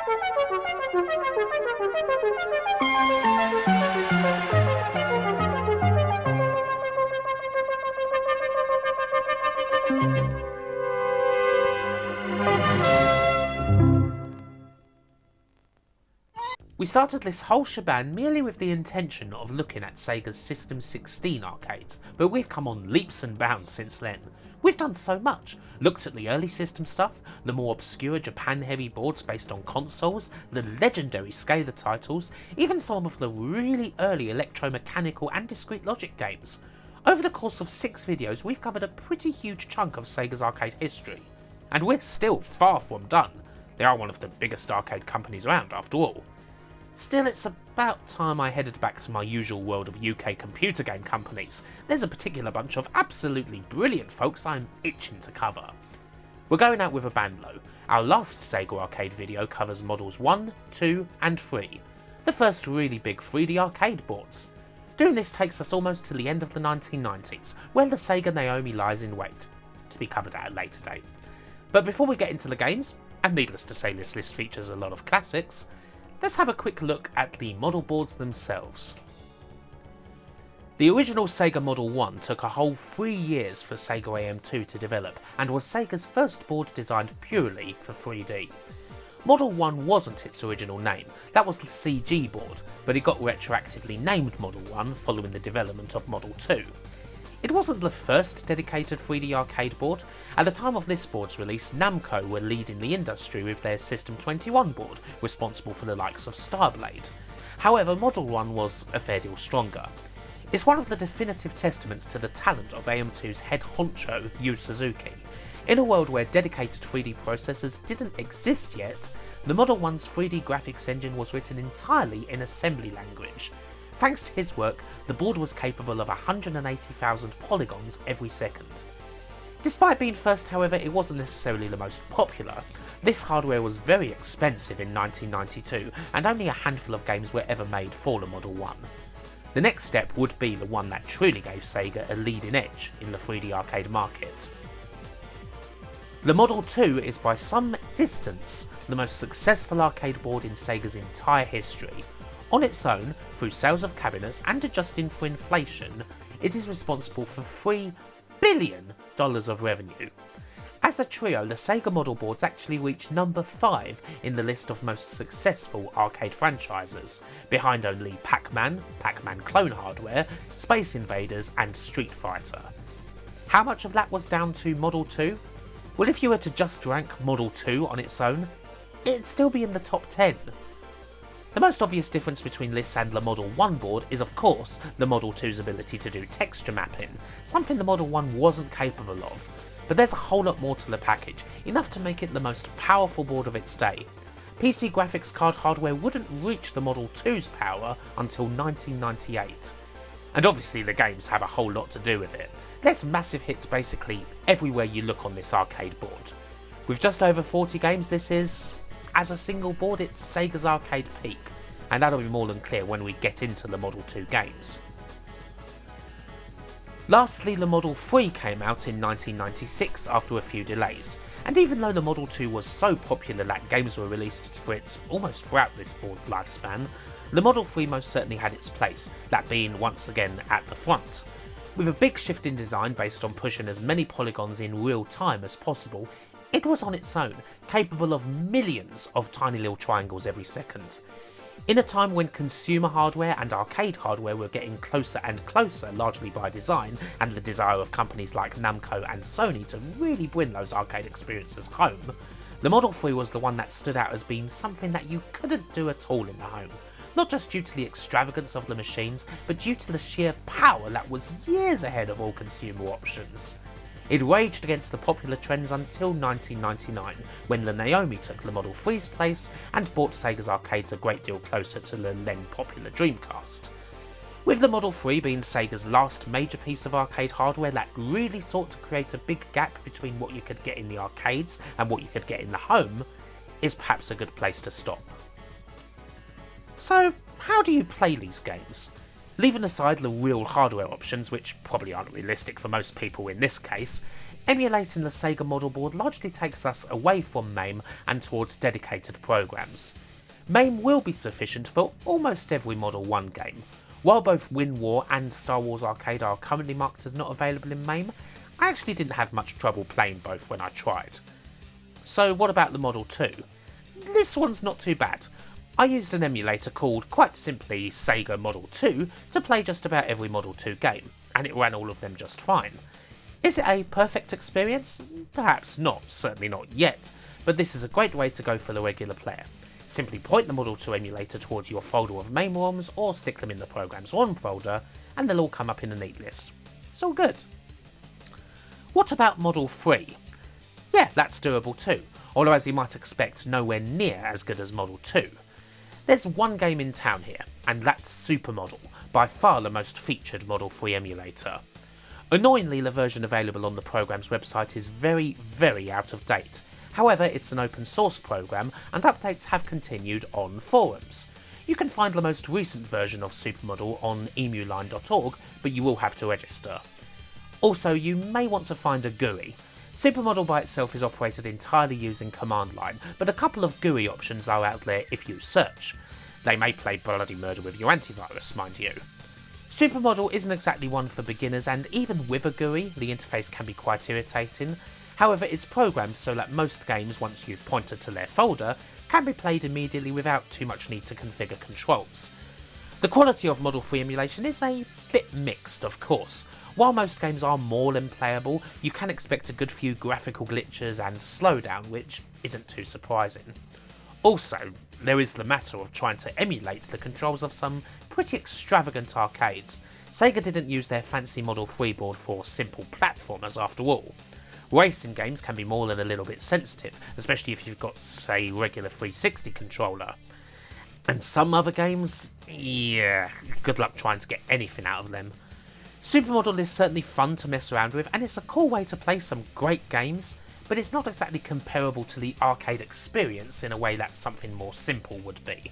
We started this whole shebang merely with the intention of looking at Sega's System 16 arcades, but we've come on leaps and bounds since then. We've done so much, looked at the early system stuff, the more obscure Japan-heavy boards based on consoles, the legendary Scalar titles, even some of the really early electromechanical and discrete logic games. Over the course of 6 videos, we've covered a pretty huge chunk of Sega's arcade history. And we're still far from done. They are one of the biggest arcade companies around after all. Still, it's about time I headed back to my usual world of UK computer game companies. There's a particular bunch of absolutely brilliant folks I'm itching to cover. We're going out with a bang though. Our last Sega arcade video covers models 1, 2 and 3, the first really big 3D arcade boards. Doing this takes us almost to the end of the 1990s, where the Sega Naomi lies in wait, to be covered at a later date. But before we get into the games, and needless to say this list features a lot of classics, let's have a quick look at the model boards themselves. The original Sega Model 1 took a whole 3 years for Sega AM2 to develop and was Sega's first board designed purely for 3D. Model 1 wasn't its original name, that was the CG board, but it got retroactively named Model 1 following the development of Model 2. It wasn't the first dedicated 3D arcade board. At the time of this board's release, Namco were leading the industry with their System 21 board, responsible for the likes of Starblade. However, Model 1 was a fair deal stronger. It's one of the definitive testaments to the talent of AM2's head honcho, Yu Suzuki. In a world where dedicated 3D processors didn't exist yet, the Model 1's 3D graphics engine was written entirely in assembly language. Thanks to his work, the board was capable of 180,000 polygons every second. Despite being first, however, it wasn't necessarily the most popular. This hardware was very expensive in 1992, and only a handful of games were ever made for the Model 1. The next step would be the one that truly gave Sega a leading edge in the 3D arcade market. The Model 2 is by some distance the most successful arcade board in Sega's entire history. On its own, through sales of cabinets and adjusting for inflation, it is responsible for $3 billion of revenue. As a trio, the Sega model boards actually reached number 5 in the list of most successful arcade franchises, behind only Pac-Man, Pac-Man clone hardware, Space Invaders and Street Fighter. How much of that was down to Model 2? Well, if you were to just rank Model 2 on its own, it'd still be in the top 10. The most obvious difference between this and the Model 1 board is of course the Model 2's ability to do texture mapping, something the Model 1 wasn't capable of. But there's a whole lot more to the package, enough to make it the most powerful board of its day. PC graphics card hardware wouldn't reach the Model 2's power until 1998. And obviously the games have a whole lot to do with it. There's massive hits basically everywhere you look on this arcade board. With just over 40 games, this is, as a single board, it's Sega's arcade peak, and that'll be more than clear when we get into the Model 2 games. Lastly, the Model 3 came out in 1996 after a few delays, and even though the Model 2 was so popular that games were released for it almost throughout this board's lifespan, the Model 3 most certainly had its place, that being once again at the front. With a big shift in design based on pushing as many polygons in real time as possible, it was on its own, capable of millions of tiny little triangles every second. In a time when consumer hardware and arcade hardware were getting closer and closer, largely by design, and the desire of companies like Namco and Sony to really bring those arcade experiences home, the Model 3 was the one that stood out as being something that you couldn't do at all in the home. Not just due to the extravagance of the machines, but due to the sheer power that was years ahead of all consumer options. It raged against the popular trends until 1999, when the Naomi took the Model 3's place and brought Sega's arcades a great deal closer to the then popular Dreamcast. With the Model 3 being Sega's last major piece of arcade hardware that really sought to create a big gap between what you could get in the arcades and what you could get in the home, is perhaps a good place to stop. So, how do you play these games? Leaving aside the real hardware options, which probably aren't realistic for most people in this case, Emulating the Sega model board largely takes us away from MAME and towards dedicated programs. MAME will be sufficient for almost every Model 1 game. While both Win War and Star Wars Arcade are currently marked as not available in MAME, I actually didn't have much trouble playing both when I tried. So what about the Model 2? This one's not too bad. I used an emulator called, quite simply, Sega Model 2 to play just about every Model 2 game, and it ran all of them just fine. Is it a perfect experience? Perhaps not, certainly not yet, but this is a great way to go for the regular player. Simply point the Model 2 emulator towards your folder of MAME ROMs or stick them in the program's ROM folder and they'll all come up in a neat list. It's all good. What about Model 3? Yeah, that's doable too, although as you might expect nowhere near as good as Model 2. There's one game in town here, and that's Supermodel, by far the most featured Model 3 emulator. Annoyingly, the version available on the program's website is very, very out of date. However, it's an open source program and updates have continued on forums. You can find the most recent version of Supermodel on emuline.org, but you will have to register. Also, you may want to find a GUI. Supermodel by itself is operated entirely using command line, but a couple of GUI options are out there if you search. They may play bloody murder with your antivirus, mind you. Supermodel isn't exactly one for beginners, and even with a GUI, the interface can be quite irritating. However, it's programmed so that most games, once you've pointed to their folder, can be played immediately without too much need to configure controls. The quality of Model 3 emulation is a bit mixed, of course. While most games are more than playable, you can expect a good few graphical glitches and slowdown, which isn't too surprising. Also, there is the matter of trying to emulate the controls of some pretty extravagant arcades. Sega didn't use their fancy Model 3 board for simple platformers after all. Racing games can be more than a little bit sensitive, especially if you've got, say, regular 360 controller. And some other games, yeah, good luck trying to get anything out of them. Supermodel is certainly fun to mess around with, and it's a cool way to play some great games, but it's not exactly comparable to the arcade experience in a way that something more simple would be.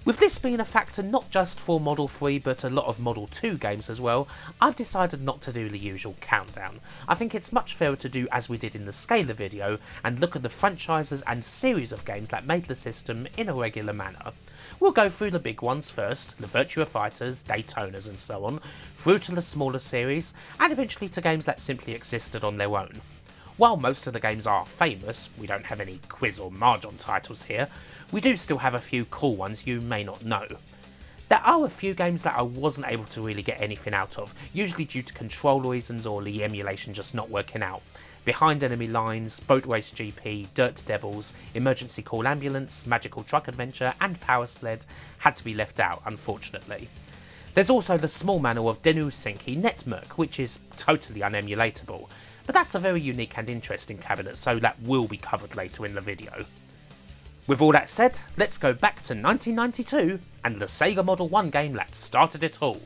With this being a factor not just for Model 3 but a lot of Model 2 games as well, I've decided not to do the usual countdown. I think it's much fairer to do as we did in the Scalar video and look at the franchises and series of games that made the system in a regular manner. We'll go through the big ones first, the Virtua Fighters, Daytonas and so on, through to the smaller series, and eventually to games that simply existed on their own. While most of the games are famous, we don't have any quiz or mahjong titles here, we do still have a few cool ones you may not know. There are a few games that I wasn't able to really get anything out of, usually due to control reasons or the emulation just not working out. Behind Enemy Lines, Boat Race GP, Dirt Devils, Emergency Call Ambulance, Magical Truck Adventure and Power Sled had to be left out, unfortunately. There's also the small manual of Denu Senki Netmerk, which is totally unemulatable, but that's a very unique and interesting cabinet, so that will be covered later in the video. With all that said, let's go back to 1992 and the Sega Model 1 game that started it all.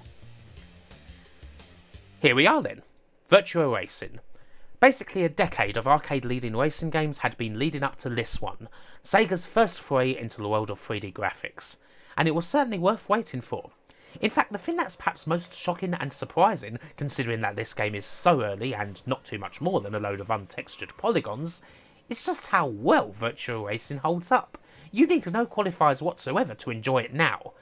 Here we are then, Virtua Racing. Basically a decade of arcade-leading racing games had been leading up to this one, Sega's first foray into the world of 3D graphics, and it was certainly worth waiting for. In fact, the thing that's perhaps most shocking and surprising, considering that this game is so early and not too much more than a load of untextured polygons, is just how well Virtua Racing holds up. You need no qualifiers whatsoever to enjoy it now.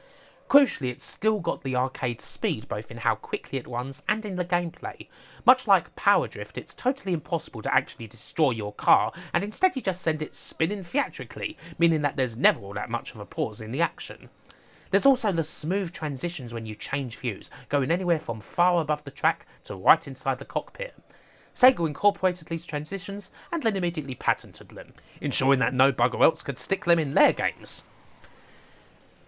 Crucially, it's still got the arcade speed both in how quickly it runs and in the gameplay. Much like Power Drift, it's totally impossible to actually destroy your car, and instead you just send it spinning theatrically, meaning that there's never all that much of a pause in the action. There's also the smooth transitions when you change views, going anywhere from far above the track to right inside the cockpit. Sega incorporated these transitions and then immediately patented them, ensuring that no bugger else could stick them in their games.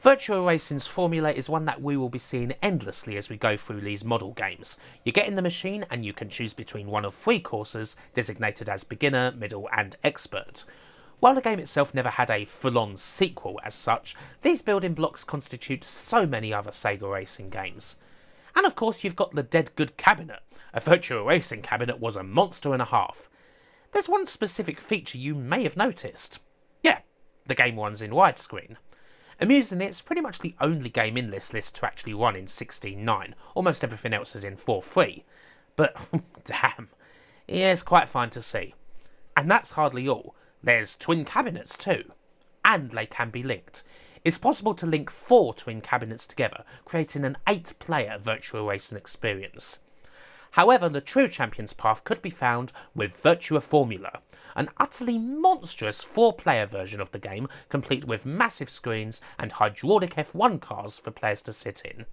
Virtua Racing's formula is one that we will be seeing endlessly as we go through these model games. You get in the machine and you can choose between one of 3 courses designated as beginner, middle and expert. While the game itself never had a full-on sequel as such, these building blocks constitute so many other Sega racing games. And of course you've got the dead good cabinet. A Virtua Racing cabinet was a monster and a half. There's one specific feature you may have noticed. Yeah, the game runs in widescreen. Amusingly, it's pretty much the only game in this list to actually run in 16:9, almost everything else is in 4:3. But damn, Yeah, it's quite fine to see. And that's hardly all. There's twin cabinets too. And they can be linked. It's possible to link 4 twin cabinets together, creating an 8-player Virtua Racing experience. However, the true champion's path could be found with Virtua Formula, an utterly monstrous 4-player version of the game, complete with massive screens and hydraulic F1 cars for players to sit in.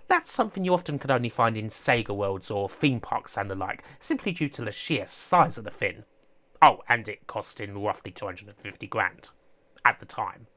That's something you often could only find in Sega worlds or theme parks and the like, simply due to the sheer size of the thing. Oh, and it costing roughly 250 grand at the time.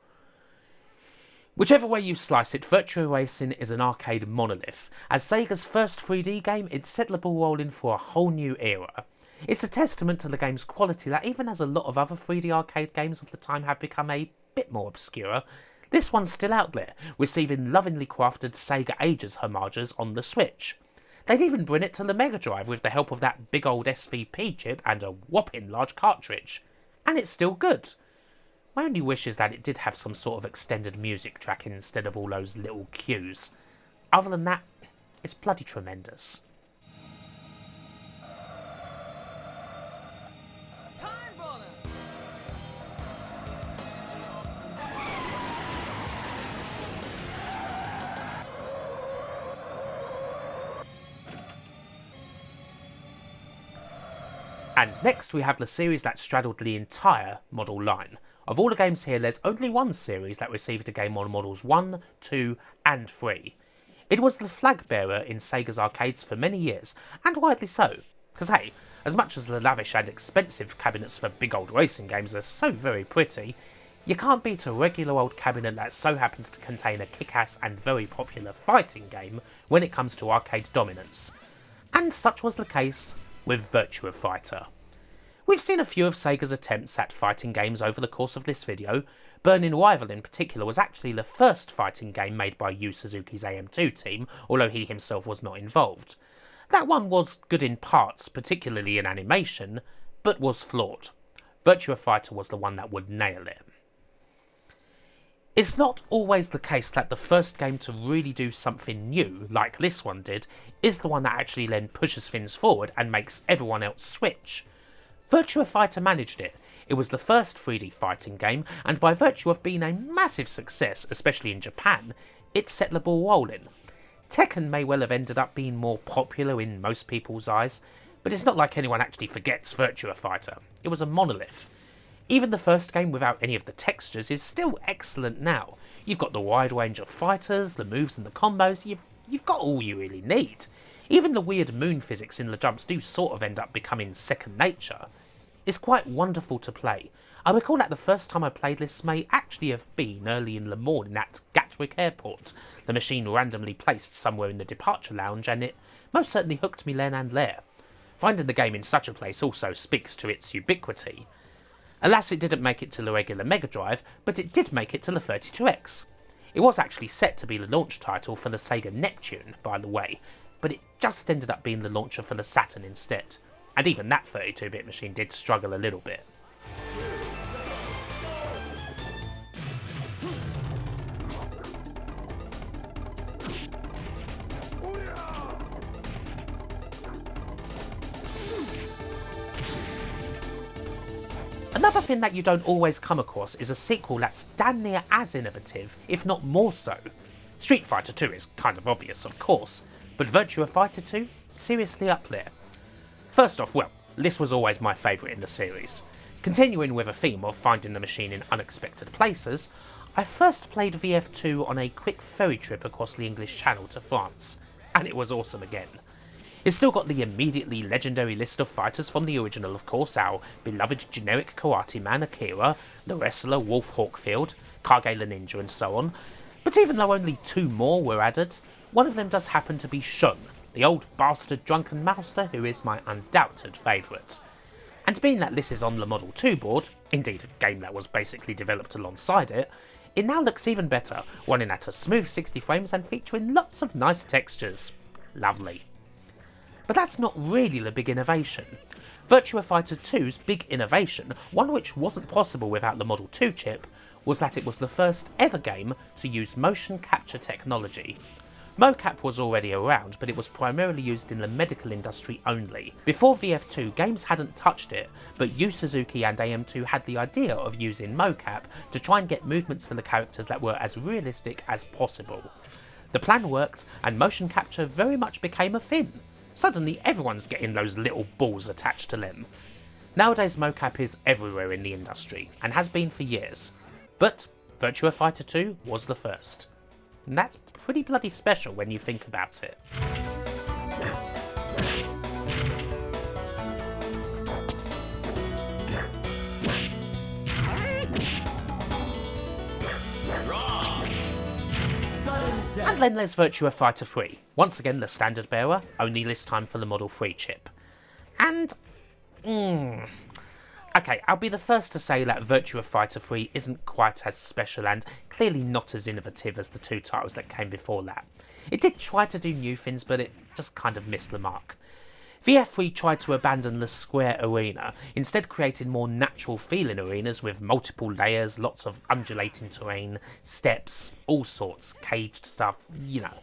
Whichever way you slice it, Virtua Racing is an arcade monolith. As Sega's first 3D game, it set the ball rolling for a whole new era. It's a testament to the game's quality that even as a lot of other 3D arcade games of the time have become a bit more obscure, this one's still out there, receiving lovingly crafted Sega Ages homages on the Switch. They'd even bring it to the Mega Drive with the help of that big old SVP chip and a whopping large cartridge. And it's still good. My only wish is that it did have some sort of extended music track instead of all those little cues. Other than that, it's bloody tremendous. And next we have the series that straddled the entire model line. Of all the games here, there's only one series that received a game on models 1, 2 and 3. It was the flag bearer in Sega's arcades for many years, and widely so. Because hey, as much as the lavish and expensive cabinets for big old racing games are so very pretty, you can't beat a regular old cabinet that so happens to contain a kick-ass and very popular fighting game when it comes to arcade dominance. And such was the case with Virtua Fighter. We've seen a few of Sega's attempts at fighting games over the course of this video. Burning Rival in particular was actually the first fighting game made by Yu Suzuki's AM2 team, although he himself was not involved. That one was good in parts, particularly in animation, but was flawed. Virtua Fighter was the one that would nail it. It's not always the case that the first game to really do something new, like this one did, is the one that actually then pushes things forward and makes everyone else switch. Virtua Fighter managed it. It was the first 3D fighting game, and by virtue of being a massive success, especially in Japan, it set the ball rolling. Tekken may well have ended up being more popular in most people's eyes, but it's not like anyone actually forgets Virtua Fighter. It was a monolith. Even the first game without any of the textures is still excellent now. You've got the wide range of fighters, the moves and the combos, you've got all you really need. Even the weird moon physics in the jumps do sort of end up becoming second nature. It's quite wonderful to play. I recall that the first time I played this may actually have been early in the morning at Gatwick Airport, the machine randomly placed somewhere in the departure lounge, and it most certainly hooked me then and there. Finding the game in such a place also speaks to its ubiquity. Alas, it didn't make it to the regular Mega Drive, but it did make it to the 32X. It was actually set to be the launch title for the Sega Neptune, by the way, but it just ended up being the launcher for the Saturn instead. And even that 32-bit machine did struggle a little bit. Another thing that you don't always come across is a sequel that's damn near as innovative, if not more so. Street Fighter 2 is kind of obvious, of course, but Virtua Fighter 2? Seriously up there. First off, well, this was always my favourite in the series. Continuing with a theme of finding the machine in unexpected places, I first played VF2 on a quick ferry trip across the English Channel to France, and it was awesome again. It's still got the immediately legendary list of fighters from the original, of course, our beloved generic karate man Akira, the wrestler Wolf Hawkfield, Kage the Ninja and so on, but even though only 2 more were added, one of them does happen to be Shun, the old bastard drunken master who is my undoubted favourite. And being that this is on the Model 2 board, indeed a game that was basically developed alongside it, it now looks even better, running at a smooth 60 frames and featuring lots of nice textures. Lovely. But that's not really the big innovation. Virtua Fighter 2's big innovation, one which wasn't possible without the Model 2 chip, was that it was the first ever game to use motion capture technology. Mocap was already around, but it was primarily used in the medical industry only. Before VF2, games hadn't touched it, but Yu Suzuki and AM2 had the idea of using mocap to try and get movements for the characters that were as realistic as possible. The plan worked, and motion capture very much became a thing. Suddenly everyone's getting those little balls attached to them. Nowadays mocap is everywhere in the industry, and has been for years. But Virtua Fighter 2 was the first. And that's pretty bloody special when you think about it. And then there's Virtua Fighter 3, once again the standard bearer, only this time for the Model 3 chip. And okay, I'll be the first to say that Virtua Fighter 3 isn't quite as special and clearly not as innovative as the two titles that came before that. It did try to do new things, but it just kind of missed the mark. VF3 tried to abandon the square arena, instead creating more natural feeling arenas with multiple layers, lots of undulating terrain, steps, all sorts, caged stuff, you know.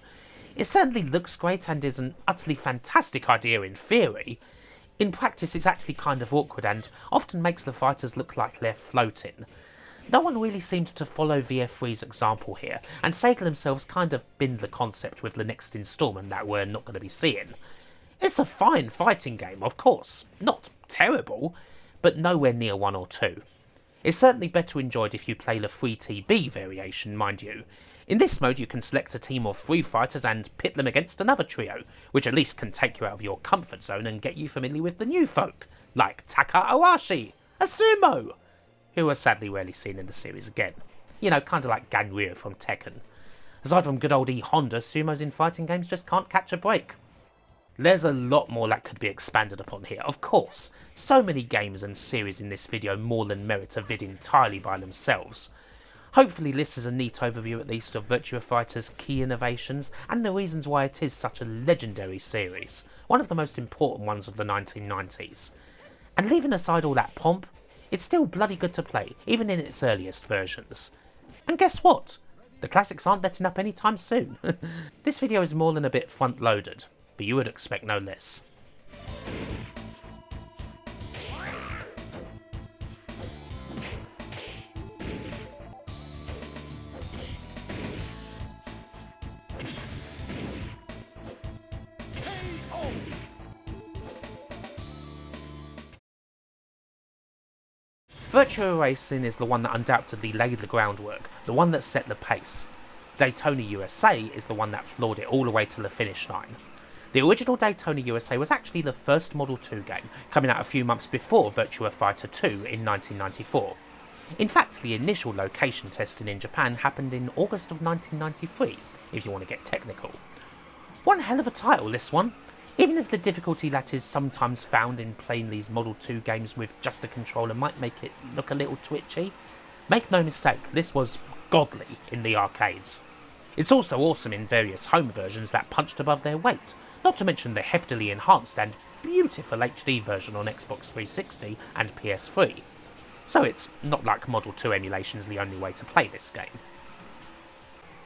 It certainly looks great and is an utterly fantastic idea in theory. In practice it's actually kind of awkward and often makes the fighters look like they're floating. No one really seemed to follow VF3's example here, and Sega themselves kind of binned the concept with the next instalment that we're not going to be seeing. It's a fine fighting game, of course, not terrible, but nowhere near 1 or 2. It's certainly better enjoyed if you play the 3TB variation, mind you. In this mode you can select a team of 3 fighters and pit them against another trio, which at least can take you out of your comfort zone and get you familiar with the new folk, like Taka, a sumo, who are sadly rarely seen in the series again. You know, kinda like Ganryu from Tekken. Aside from good old E Honda, sumos in fighting games just can't catch a break. There's a lot more that could be expanded upon here, of course. So many games and series in this video more than merit a vid entirely by themselves. Hopefully this is a neat overview at least of Virtua Fighter's key innovations and the reasons why it is such a legendary series, one of the most important ones of the 1990s. And leaving aside all that pomp, it's still bloody good to play, even in its earliest versions. And guess what? The classics aren't letting up anytime soon. This video is more than a bit front-loaded, but you would expect no less. Virtua Racing is the one that undoubtedly laid the groundwork, the one that set the pace. Daytona USA is the one that floored it all the way to the finish line. The original Daytona USA was actually the first Model 2 game, coming out a few months before Virtua Fighter 2 in 1994. In fact, the initial location testing in Japan happened in August of 1993, if you want to get technical. One hell of a title, this one. Even if the difficulty that is sometimes found in playing these Model 2 games with just a controller might make it look a little twitchy, make no mistake, this was godly in the arcades. It's also awesome in various home versions that punched above their weight, not to mention the heftily enhanced and beautiful HD version on Xbox 360 and PS3. So it's not like Model 2 emulation's the only way to play this game.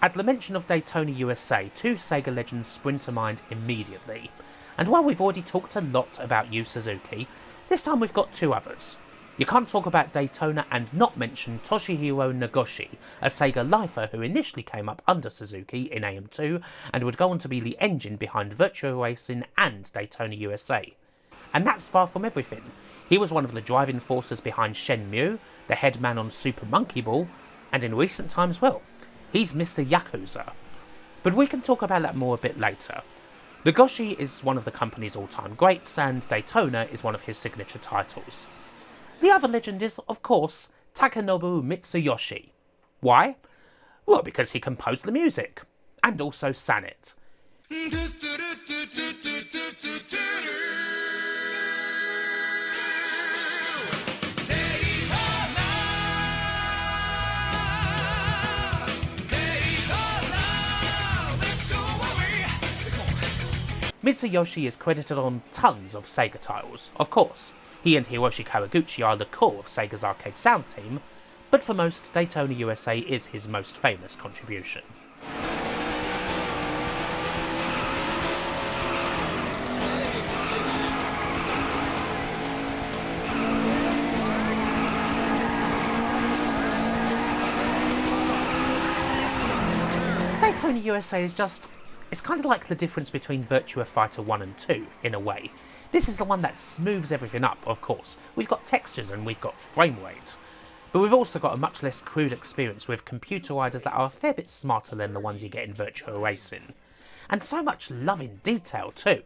At the mention of Daytona USA, 2 Sega legends spring to mind immediately. And while we've already talked a lot about Yu Suzuki, this time we've got 2 others. You can't talk about Daytona and not mention Toshihiro Nagoshi, a Sega lifer who initially came up under Suzuki in AM2 and would go on to be the engine behind Virtua Racing and Daytona USA. And that's far from everything. He was one of the driving forces behind Shenmue, the head man on Super Monkey Ball, and in recent times, well, he's Mr. Yakuza. But we can talk about that more a bit later. Nagoshi is one of the company's all-time greats, and Daytona is one of his signature titles. The other legend is, of course, Takanobu Mitsuyoshi. Why? Well, because he composed the music, and also sang it. Mitsuyoshi is credited on tons of Sega titles, of course. He and Hiroshi Kawaguchi are the core of Sega's arcade sound team, but for most, Daytona USA is his most famous contribution. Daytona USA is just, it's kind of like the difference between Virtua Fighter 1 and 2, in a way. This is the one that smooths everything up, of course. We've got textures and we've got frame rate. But we've also got a much less crude experience with computer riders that are a fair bit smarter than the ones you get in Virtua Racing. And so much love in detail too.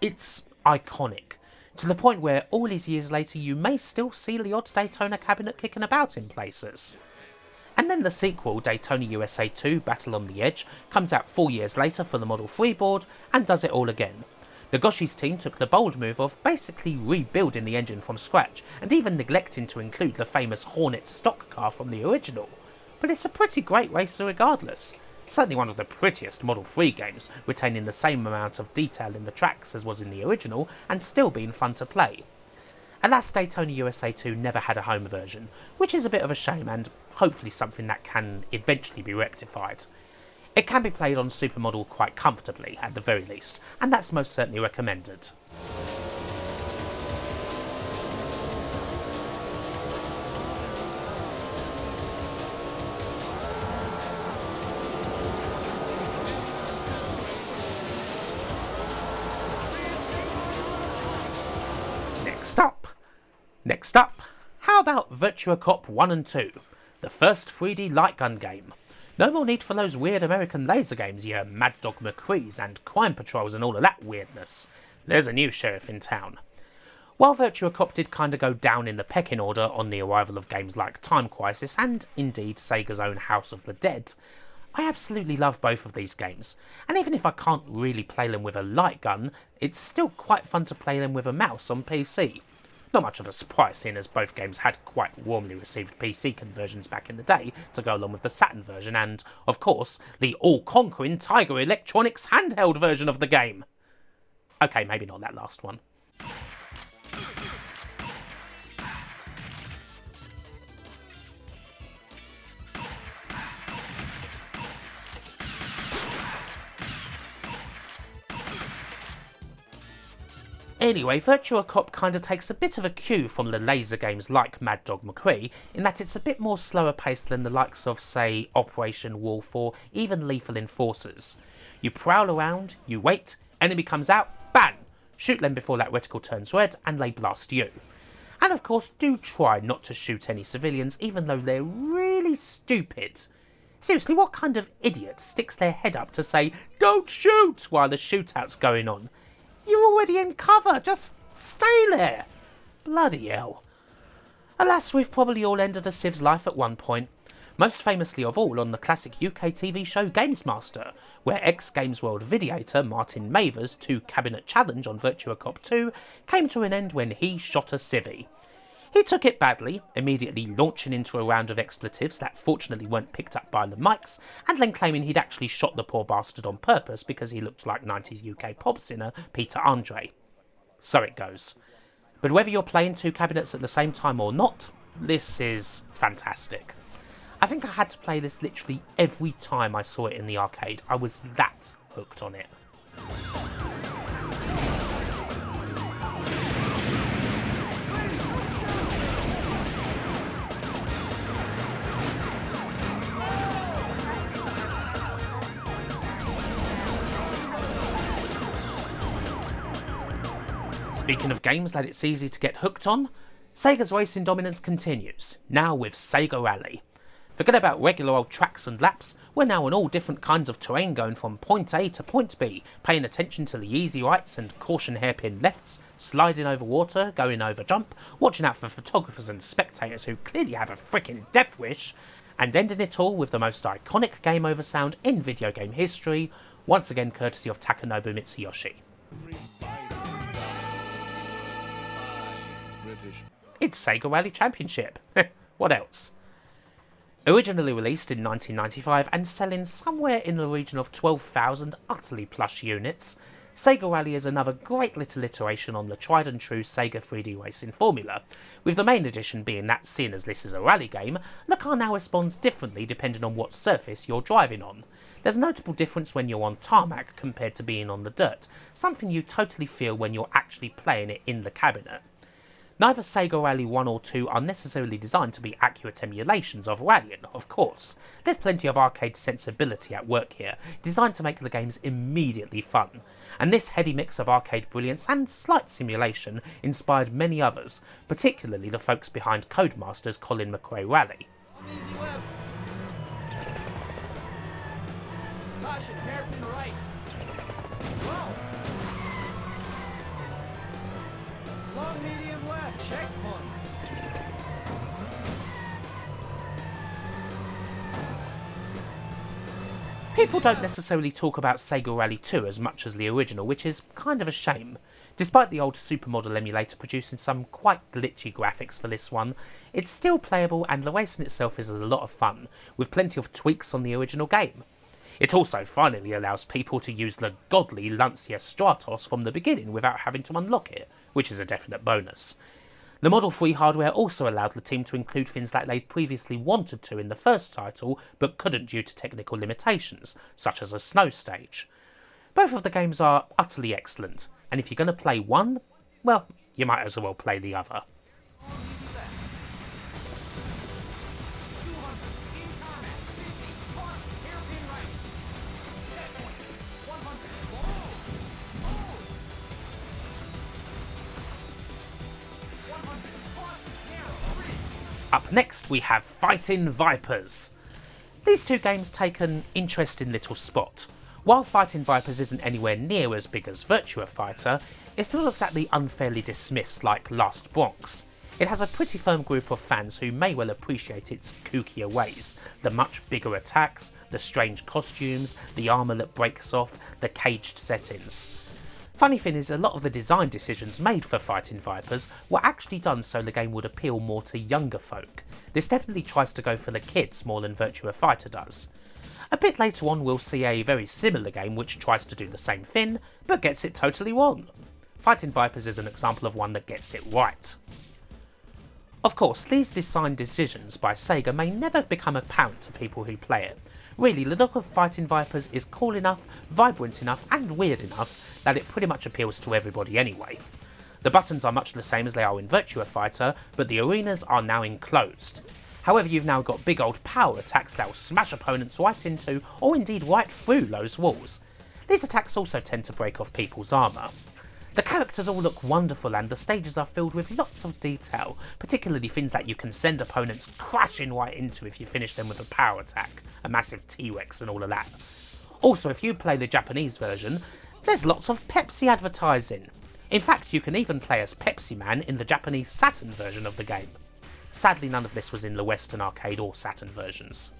It's iconic, to the point where all these years later you may still see the odd Daytona cabinet kicking about in places. And then the sequel, Daytona USA 2 Battle on the Edge, comes out 4 years later for the Model 3 board and does it all again. Nagoshi's team took the bold move of basically rebuilding the engine from scratch and even neglecting to include the famous Hornet stock car from the original. But it's a pretty great racer regardless. Certainly one of the prettiest Model 3 games, retaining the same amount of detail in the tracks as was in the original and still being fun to play. Alas, Daytona USA 2 never had a home version, which is a bit of a shame and hopefully something that can eventually be rectified. It can be played on Supermodel quite comfortably, at the very least, and that's most certainly recommended. Next up, how about Virtua Cop 1 and 2, the first 3D light gun game? No more need for those weird American laser games, your Mad Dog McCrees and crime patrols and all of that weirdness. There's a new sheriff in town. While Virtua Cop did kinda go down in the pecking order on the arrival of games like Time Crisis and indeed Sega's own House of the Dead, I absolutely love both of these games, and even if I can't really play them with a light gun, it's still quite fun to play them with a mouse on PC. Not much of a surprise, seeing as both games had quite warmly received PC conversions back in the day to go along with the Saturn version and, of course, the all-conquering Tiger Electronics handheld version of the game. Okay, maybe not that last one. Anyway, Virtua Cop kinda takes a bit of a cue from the laser games like Mad Dog McCree, in that it's a bit more slower paced than the likes of, say, Operation Wolf or even Lethal Enforcers. You prowl around, you wait, enemy comes out, bang! Shoot them before that reticle turns red and they blast you. And of course, do try not to shoot any civilians even though they're really stupid. Seriously, what kind of idiot sticks their head up to say, "Don't shoot," while the shootout's going on? You're already in cover, just stay there. Bloody hell. Alas, we've probably all ended a civ's life at one point. Most famously of all on the classic UK TV show Games Master, where ex-Games World videator Martin Maver's 2-cabinet challenge on Virtua Cop 2 came to an end when he shot a civvy. He took it badly, immediately launching into a round of expletives that fortunately weren't picked up by the mics, and then claiming he'd actually shot the poor bastard on purpose because he looked like 90s UK pop singer Peter Andre. So it goes. But whether you're playing 2 cabinets at the same time or not, this is fantastic. I think I had to play this literally every time I saw it in the arcade. I was that hooked on it. Speaking of games that it's easy to get hooked on, Sega's racing dominance continues, now with Sega Rally. Forget about regular old tracks and laps, we're now on all different kinds of terrain going from point A to point B, paying attention to the easy rights and caution hairpin lefts, sliding over water, going over jump, watching out for photographers and spectators who clearly have a frickin' death wish, and ending it all with the most iconic game over sound in video game history, once again courtesy of Taka Nobu Mitsuyoshi. It's Sega Rally Championship. What else? Originally released in 1995 and selling somewhere in the region of 12,000 utterly plush units, Sega Rally is another great little iteration on the tried and true Sega 3D racing formula, with the main addition being that, seeing as this is a rally game, the car now responds differently depending on what surface you're driving on. There's a notable difference when you're on tarmac compared to being on the dirt, something you totally feel when you're actually playing it in the cabinet. Neither Sega Rally 1 or 2 are necessarily designed to be accurate emulations of rallying, of course. There's plenty of arcade sensibility at work here, designed to make the games immediately fun. And this heady mix of arcade brilliance and slight simulation inspired many others, particularly the folks behind Codemasters' Colin McRae Rally. Caution, hairpin right. Whoa. Long medium left, checkpoint. People don't necessarily talk about Sega Rally 2 as much as the original, which is kind of a shame. Despite the old Supermodel emulator producing some quite glitchy graphics for this one, it's still playable and the racing itself is a lot of fun, with plenty of tweaks on the original game. It also finally allows people to use the godly Lancia Stratos from the beginning without having to unlock it, which is a definite bonus. The Model 3 hardware also allowed the team to include things that they'd previously wanted to in the first title, but couldn't due to technical limitations, such as a snow stage. Both of the games are utterly excellent, and if you're going to play one, well, you might as well play the other. Up next we have Fighting Vipers. These two games take an interesting little spot. While Fighting Vipers isn't anywhere near as big as Virtua Fighter, it's not exactly unfairly dismissed like Last Bronx. It has a pretty firm group of fans who may well appreciate its kookier ways, the much bigger attacks, the strange costumes, the armour that breaks off, the caged settings. Funny thing is, a lot of the design decisions made for Fighting Vipers were actually done so the game would appeal more to younger folk. This definitely tries to go for the kids more than Virtua Fighter does. A bit later on we'll see a very similar game which tries to do the same thing, but gets it totally wrong. Fighting Vipers is an example of one that gets it right. Of course, these design decisions by Sega may never become apparent to people who play it. Really, the look of Fighting Vipers is cool enough, vibrant enough and weird enough that it pretty much appeals to everybody anyway. The buttons are much the same as they are in Virtua Fighter, but the arenas are now enclosed. However, you've now got big old power attacks that will smash opponents right into, or indeed right through, those walls. These attacks also tend to break off people's armour. The characters all look wonderful and the stages are filled with lots of detail, particularly things that you can send opponents crashing right into if you finish them with a power attack, a massive T-Rex and all of that. Also, if you play the Japanese version, there's lots of Pepsi advertising. In fact, you can even play as Pepsi Man in the Japanese Saturn version of the game. Sadly, none of this was in the Western arcade or Saturn versions.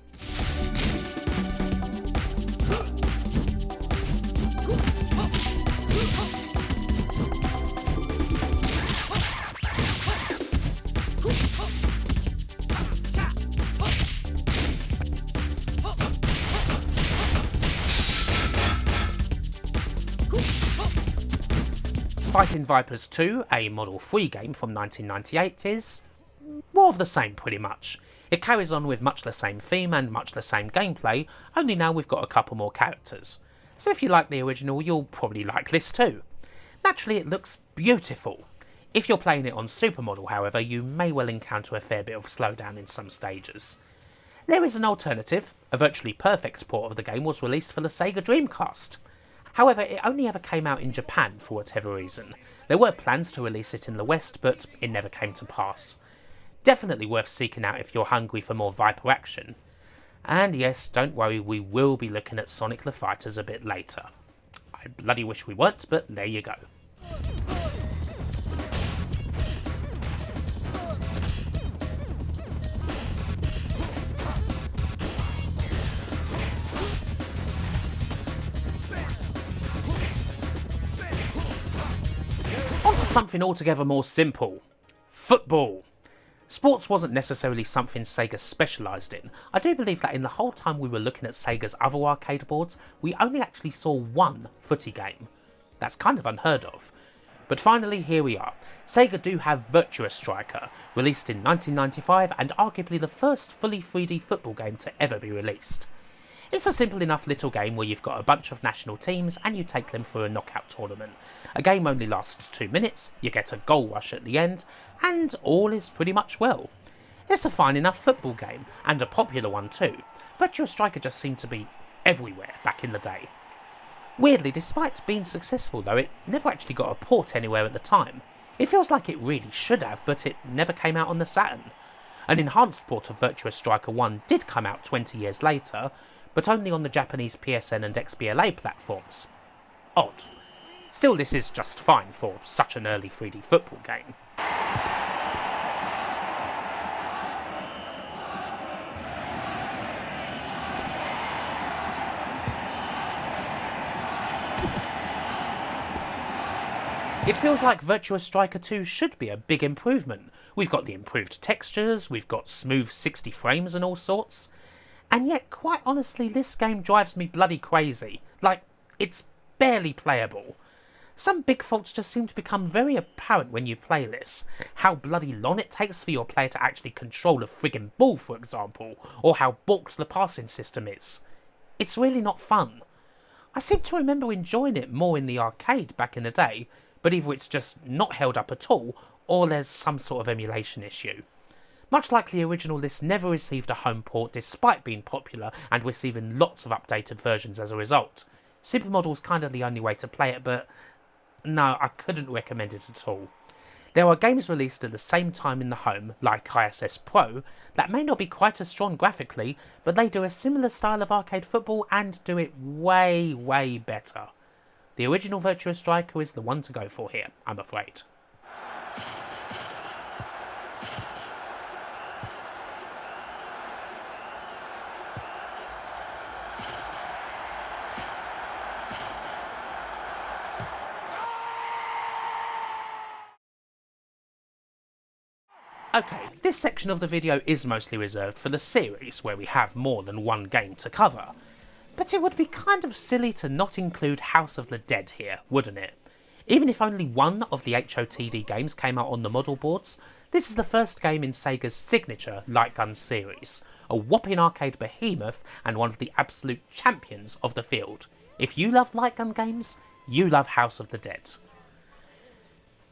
Fighting Vipers 2, a Model 3 game from 1998, is more of the same pretty much. It carries on with much the same theme and much the same gameplay, only now we've got a couple more characters. So if you like the original, you'll probably like this too. Naturally, it looks beautiful. If you're playing it on Supermodel, however, you may well encounter a fair bit of slowdown in some stages. There is an alternative. A virtually perfect port of the game was released for the Sega Dreamcast. However, it only ever came out in Japan for whatever reason. There were plans to release it in the West, but it never came to pass. Definitely worth seeking out if you're hungry for more Viper action. And yes, don't worry, we will be looking at Sonic the Fighters a bit later. I bloody wish we weren't, but there you go. On to something altogether more simple. Football. Sports wasn't necessarily something Sega specialised in. I do believe that in the whole time we were looking at Sega's other arcade boards, we only actually saw one footy game. That's kind of unheard of. But finally, here we are. Sega do have Virtua Striker, released in 1995 and arguably the first fully 3D football game to ever be released. It's a simple enough little game where you've got a bunch of national teams and you take them through a knockout tournament. A game only lasts 2 minutes, you get a goal rush at the end, and all is pretty much well. It's a fine enough football game, and a popular one too. Virtua Striker just seemed to be everywhere back in the day. Weirdly, despite being successful though, it never actually got a port anywhere at the time. It feels like it really should have, but it never came out on the Saturn. An enhanced port of Virtua Striker 1 did come out 20 years later, but only on the Japanese PSN and XBLA platforms. Odd. Still, this is just fine for such an early 3D football game. It feels like Virtua Striker 2 should be a big improvement. We've got the improved textures, we've got smooth 60 frames and all sorts. And yet, quite honestly, this game drives me bloody crazy. Like, it's barely playable. Some big faults just seem to become very apparent when you play this. How bloody long it takes for your player to actually control a friggin' ball, for example, or how balked the passing system is. It's really not fun. I seem to remember enjoying it more in the arcade back in the day, but either it's just not held up at all, or there's some sort of emulation issue. Much like the original, this never received a home port despite being popular and receiving lots of updated versions as a result. Supermodel's kind of the only way to play it, but no, I couldn't recommend it at all. There are games released at the same time in the home, like ISS Pro, that may not be quite as strong graphically, but they do a similar style of arcade football and do it way, way better. The original Virtua Striker is the one to go for here, I'm afraid. Okay, this section of the video is mostly reserved for the series, where we have more than one game to cover. But it would be kind of silly to not include House of the Dead here, wouldn't it? Even if only one of the HOTD games came out on the model boards, this is the first game in Sega's signature light gun series, a whopping arcade behemoth and one of the absolute champions of the field. If you love light gun games, you love House of the Dead.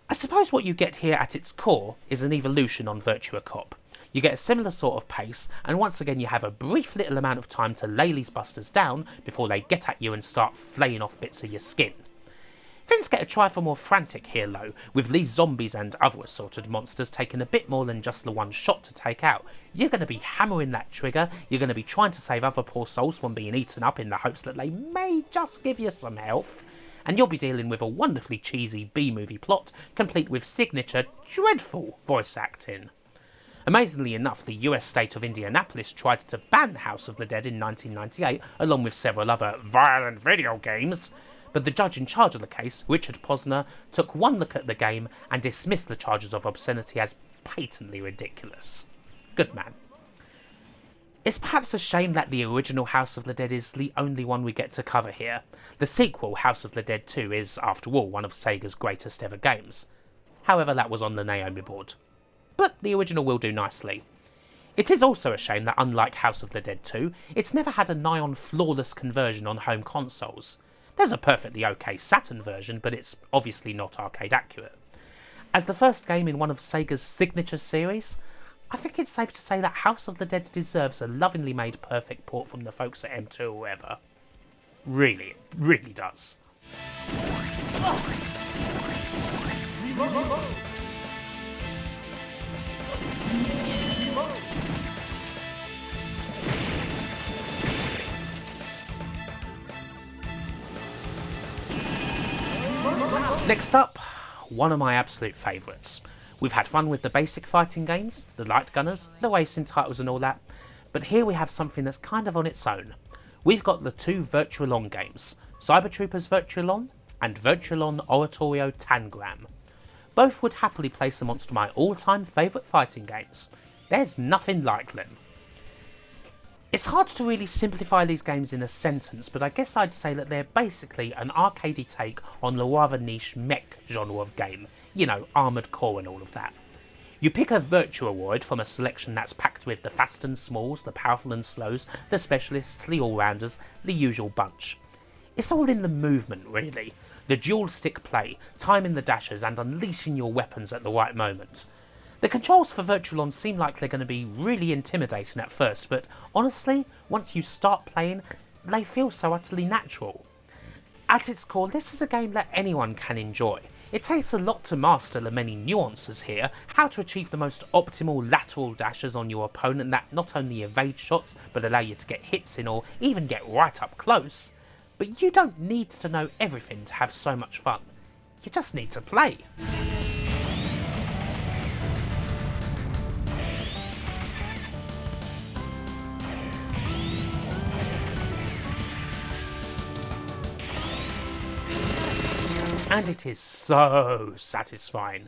I suppose what you get here at its core is an evolution on Virtua Cop. You get a similar sort of pace, and once again you have a brief little amount of time to lay these busters down before they get at you and start flaying off bits of your skin. Things get a trifle more frantic here though, with these zombies and other assorted monsters taking a bit more than just the one shot to take out. You're going to be hammering that trigger, you're going to be trying to save other poor souls from being eaten up in the hopes that they may just give you some health. And you'll be dealing with a wonderfully cheesy B-movie plot, complete with signature, dreadful voice acting. Amazingly enough, the US state of Indianapolis tried to ban House of the Dead in 1998, along with several other violent video games, but the judge in charge of the case, Richard Posner, took one look at the game and dismissed the charges of obscenity as patently ridiculous. Good man. It's perhaps a shame that the original House of the Dead is the only one we get to cover here. The sequel, House of the Dead 2, is, after all, one of Sega's greatest ever games. However, that was on the Naomi board. But the original will do nicely. It is also a shame that, unlike House of the Dead 2, it's never had a nigh-on flawless conversion on home consoles. There's a perfectly okay Saturn version, but it's obviously not arcade accurate. As the first game in one of Sega's signature series, I think it's safe to say that House of the Dead deserves a lovingly made perfect port from the folks at M2 or whoever. Really, it really does. Next up, one of my absolute favourites. We've had fun with the basic fighting games, the light gunners, the racing titles and all that, but here we have something that's kind of on its own. We've got the two Virtualon games, Cyber Troopers Virtualon and Virtualon Oratorio Tangram. Both would happily place amongst my all-time favourite fighting games. There's nothing like them. It's hard to really simplify these games in a sentence, but I guess I'd say that they're basically an arcadey take on the rather niche mech genre of game. You know, Armoured Core and all of that. You pick a Virtuaroid from a selection that's packed with the fast and smalls, the powerful and slows, the specialists, the all-rounders, the usual bunch. It's all in the movement, really. The dual stick play, timing the dashes and unleashing your weapons at the right moment. The controls for Virtualon seem like they're going to be really intimidating at first, but honestly, once you start playing, they feel so utterly natural. At its core, this is a game that anyone can enjoy. It takes a lot to master the many nuances here, how to achieve the most optimal lateral dashes on your opponent that not only evade shots, but allow you to get hits in or even get right up close. But you don't need to know everything to have so much fun. You just need to play. And it is so satisfying.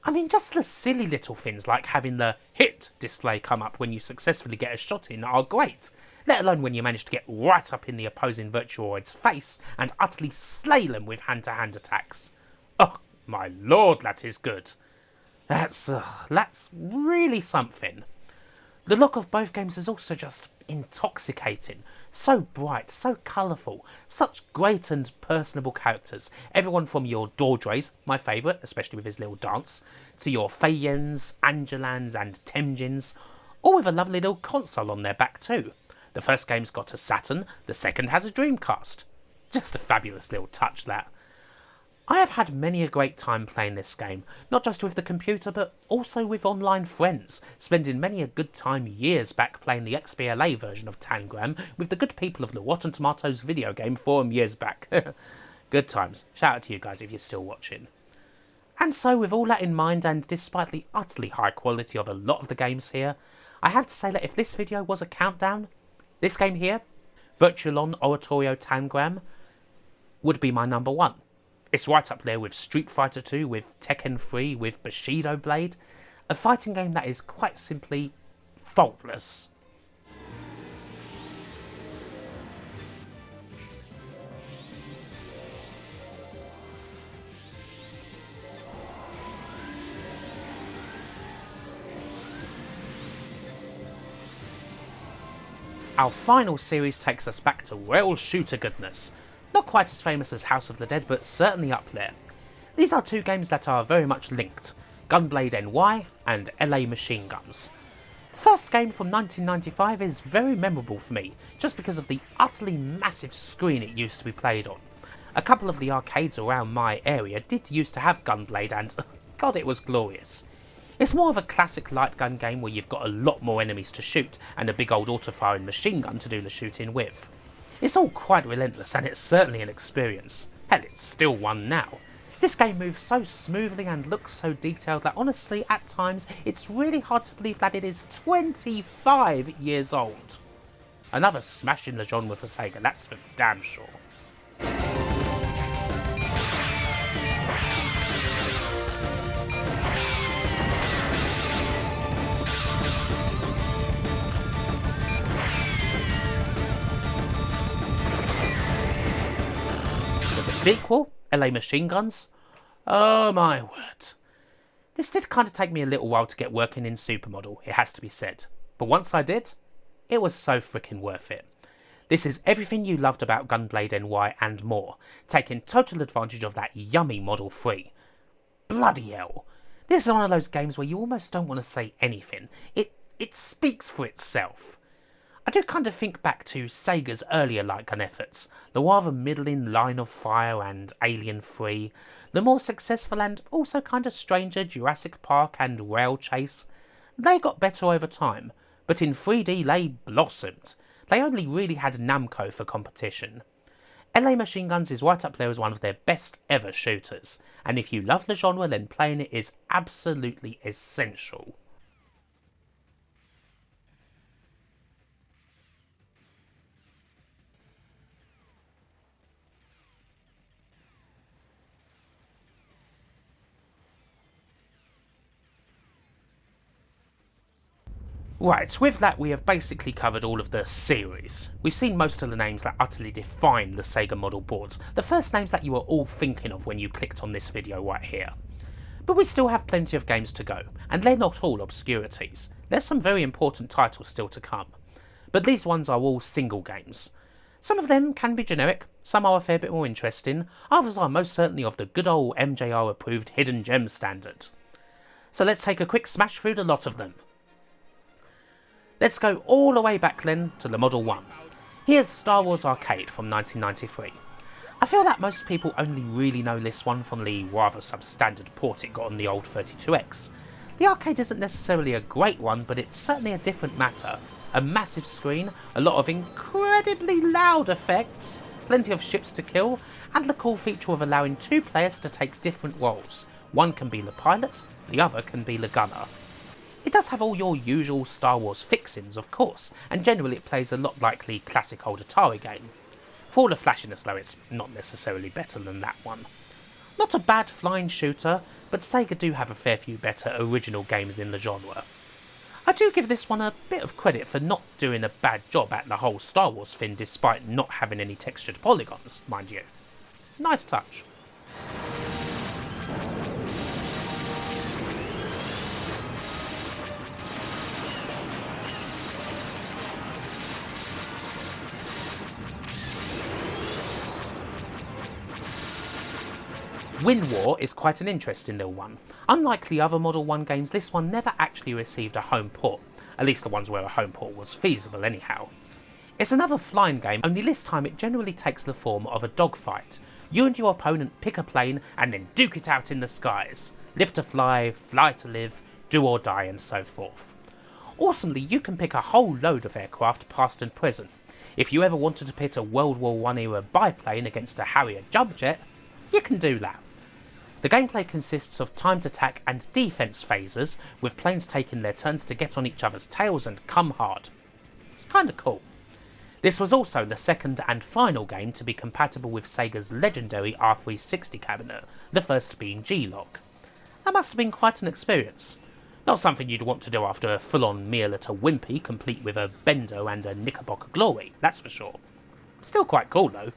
I mean, just the silly little things like having the hit display come up when you successfully get a shot in are great, let alone when you manage to get right up in the opposing Virtuaroid's face and utterly slay them with hand-to-hand attacks. Oh, my lord, that is good. That's really something. The look of both games is also just intoxicating. So bright, so colourful, such great and personable characters. Everyone from your Dordres, my favourite, especially with his little dance, to your Feiyens, Angelans and Temjins, all with a lovely little console on their back too. The first game's got a Saturn, the second has a Dreamcast. Just a fabulous little touch, that. I have had many a great time playing this game, not just with the computer but also with online friends, spending many a good time years back playing the XBLA version of Tangram with the good people of the Rotten Tomatoes video game forum years back. Good times. Shout out to you guys if you're still watching. And so with all that in mind, and despite the utterly high quality of a lot of the games here, I have to say that if this video was a countdown, this game here, Virtualon Oratorio Tangram, would be my number one. It's right up there with Street Fighter 2, with Tekken 3, with Bushido Blade. A fighting game that is quite simply faultless. Our final series takes us back to rail shooter goodness. Not quite as famous as House of the Dead, but certainly up there. These are two games that are very much linked, Gunblade NY and LA Machine Guns. The first game from 1995 is very memorable for me, just because of the utterly massive screen it used to be played on. A couple of the arcades around my area did used to have Gunblade and, god, it was glorious. It's more of a classic light gun game where you've got a lot more enemies to shoot and a big old auto-firing machine gun to do the shooting with. It's all quite relentless and it's certainly an experience. Hell, it's still one now. This game moves so smoothly and looks so detailed that honestly, at times, it's really hard to believe that it is 25 years old. Another smash in the genre for Sega, that's for damn sure. Sequel, LA Machine Guns? Oh my word. This did kind of take me a little while to get working in Supermodel, it has to be said. But once I did, it was so freaking worth it. This is everything you loved about Gunblade NY and more, taking total advantage of that yummy Model 3. Bloody hell. This is one of those games where you almost don't want to say anything. It speaks for itself. I do kind of think back to Sega's earlier light gun efforts, the rather middling Line of Fire and Alien 3, the more successful and also kind of stranger Jurassic Park and Rail Chase. They got better over time, but in 3D they blossomed. They only really had Namco for competition. LA Machine Guns is right up there as one of their best ever shooters, and if you love the genre then playing it is absolutely essential. Right, with that we have basically covered all of the series. We've seen most of the names that utterly define the Sega model boards, the first names that you were all thinking of when you clicked on this video right here. But we still have plenty of games to go, and they're not all obscurities. There's some very important titles still to come. But these ones are all single games. Some of them can be generic, some are a fair bit more interesting, others are most certainly of the good old MJR approved hidden gem standard. So let's take a quick smash through the lot of them. Let's go all the way back then to the Model 1. Here's Star Wars Arcade from 1993. I feel that most people only really know this one from the rather substandard port it got on the old 32X. The arcade isn't necessarily a great one, but it's certainly a different matter. A massive screen, a lot of incredibly loud effects, plenty of ships to kill, and the cool feature of allowing two players to take different roles. One can be the pilot, the other can be the gunner. It does have all your usual Star Wars fixings, of course, and generally it plays a lot like the classic old Atari game. For all the flashiness though, it's not necessarily better than that one. Not a bad flying shooter, but Sega do have a fair few better original games in the genre. I do give this one a bit of credit for not doing a bad job at the whole Star Wars thing despite not having any textured polygons, mind you. Nice touch. Wind War is quite an interesting little one. Unlike the other Model 1 games, this one never actually received a home port, at least the ones where a home port was feasible anyhow. It's another flying game, only this time it generally takes the form of a dogfight. You and your opponent pick a plane and then duke it out in the skies. Live to fly to live, do or die, and so forth. Awesomely, you can pick a whole load of aircraft past and present. If you ever wanted to pit a World War I era biplane against a Harrier jump jet, you can do that. The gameplay consists of timed attack and defense phases, with planes taking their turns to get on each other's tails and come hard. It's kinda cool. This was also the second and final game to be compatible with Sega's legendary R360 cabinet, the first being G-Log. That must have been quite an experience. Not something you'd want to do after a full-on meal at a Wimpy, complete with a bendo and a Knickerbocker glory, that's for sure. Still quite cool though.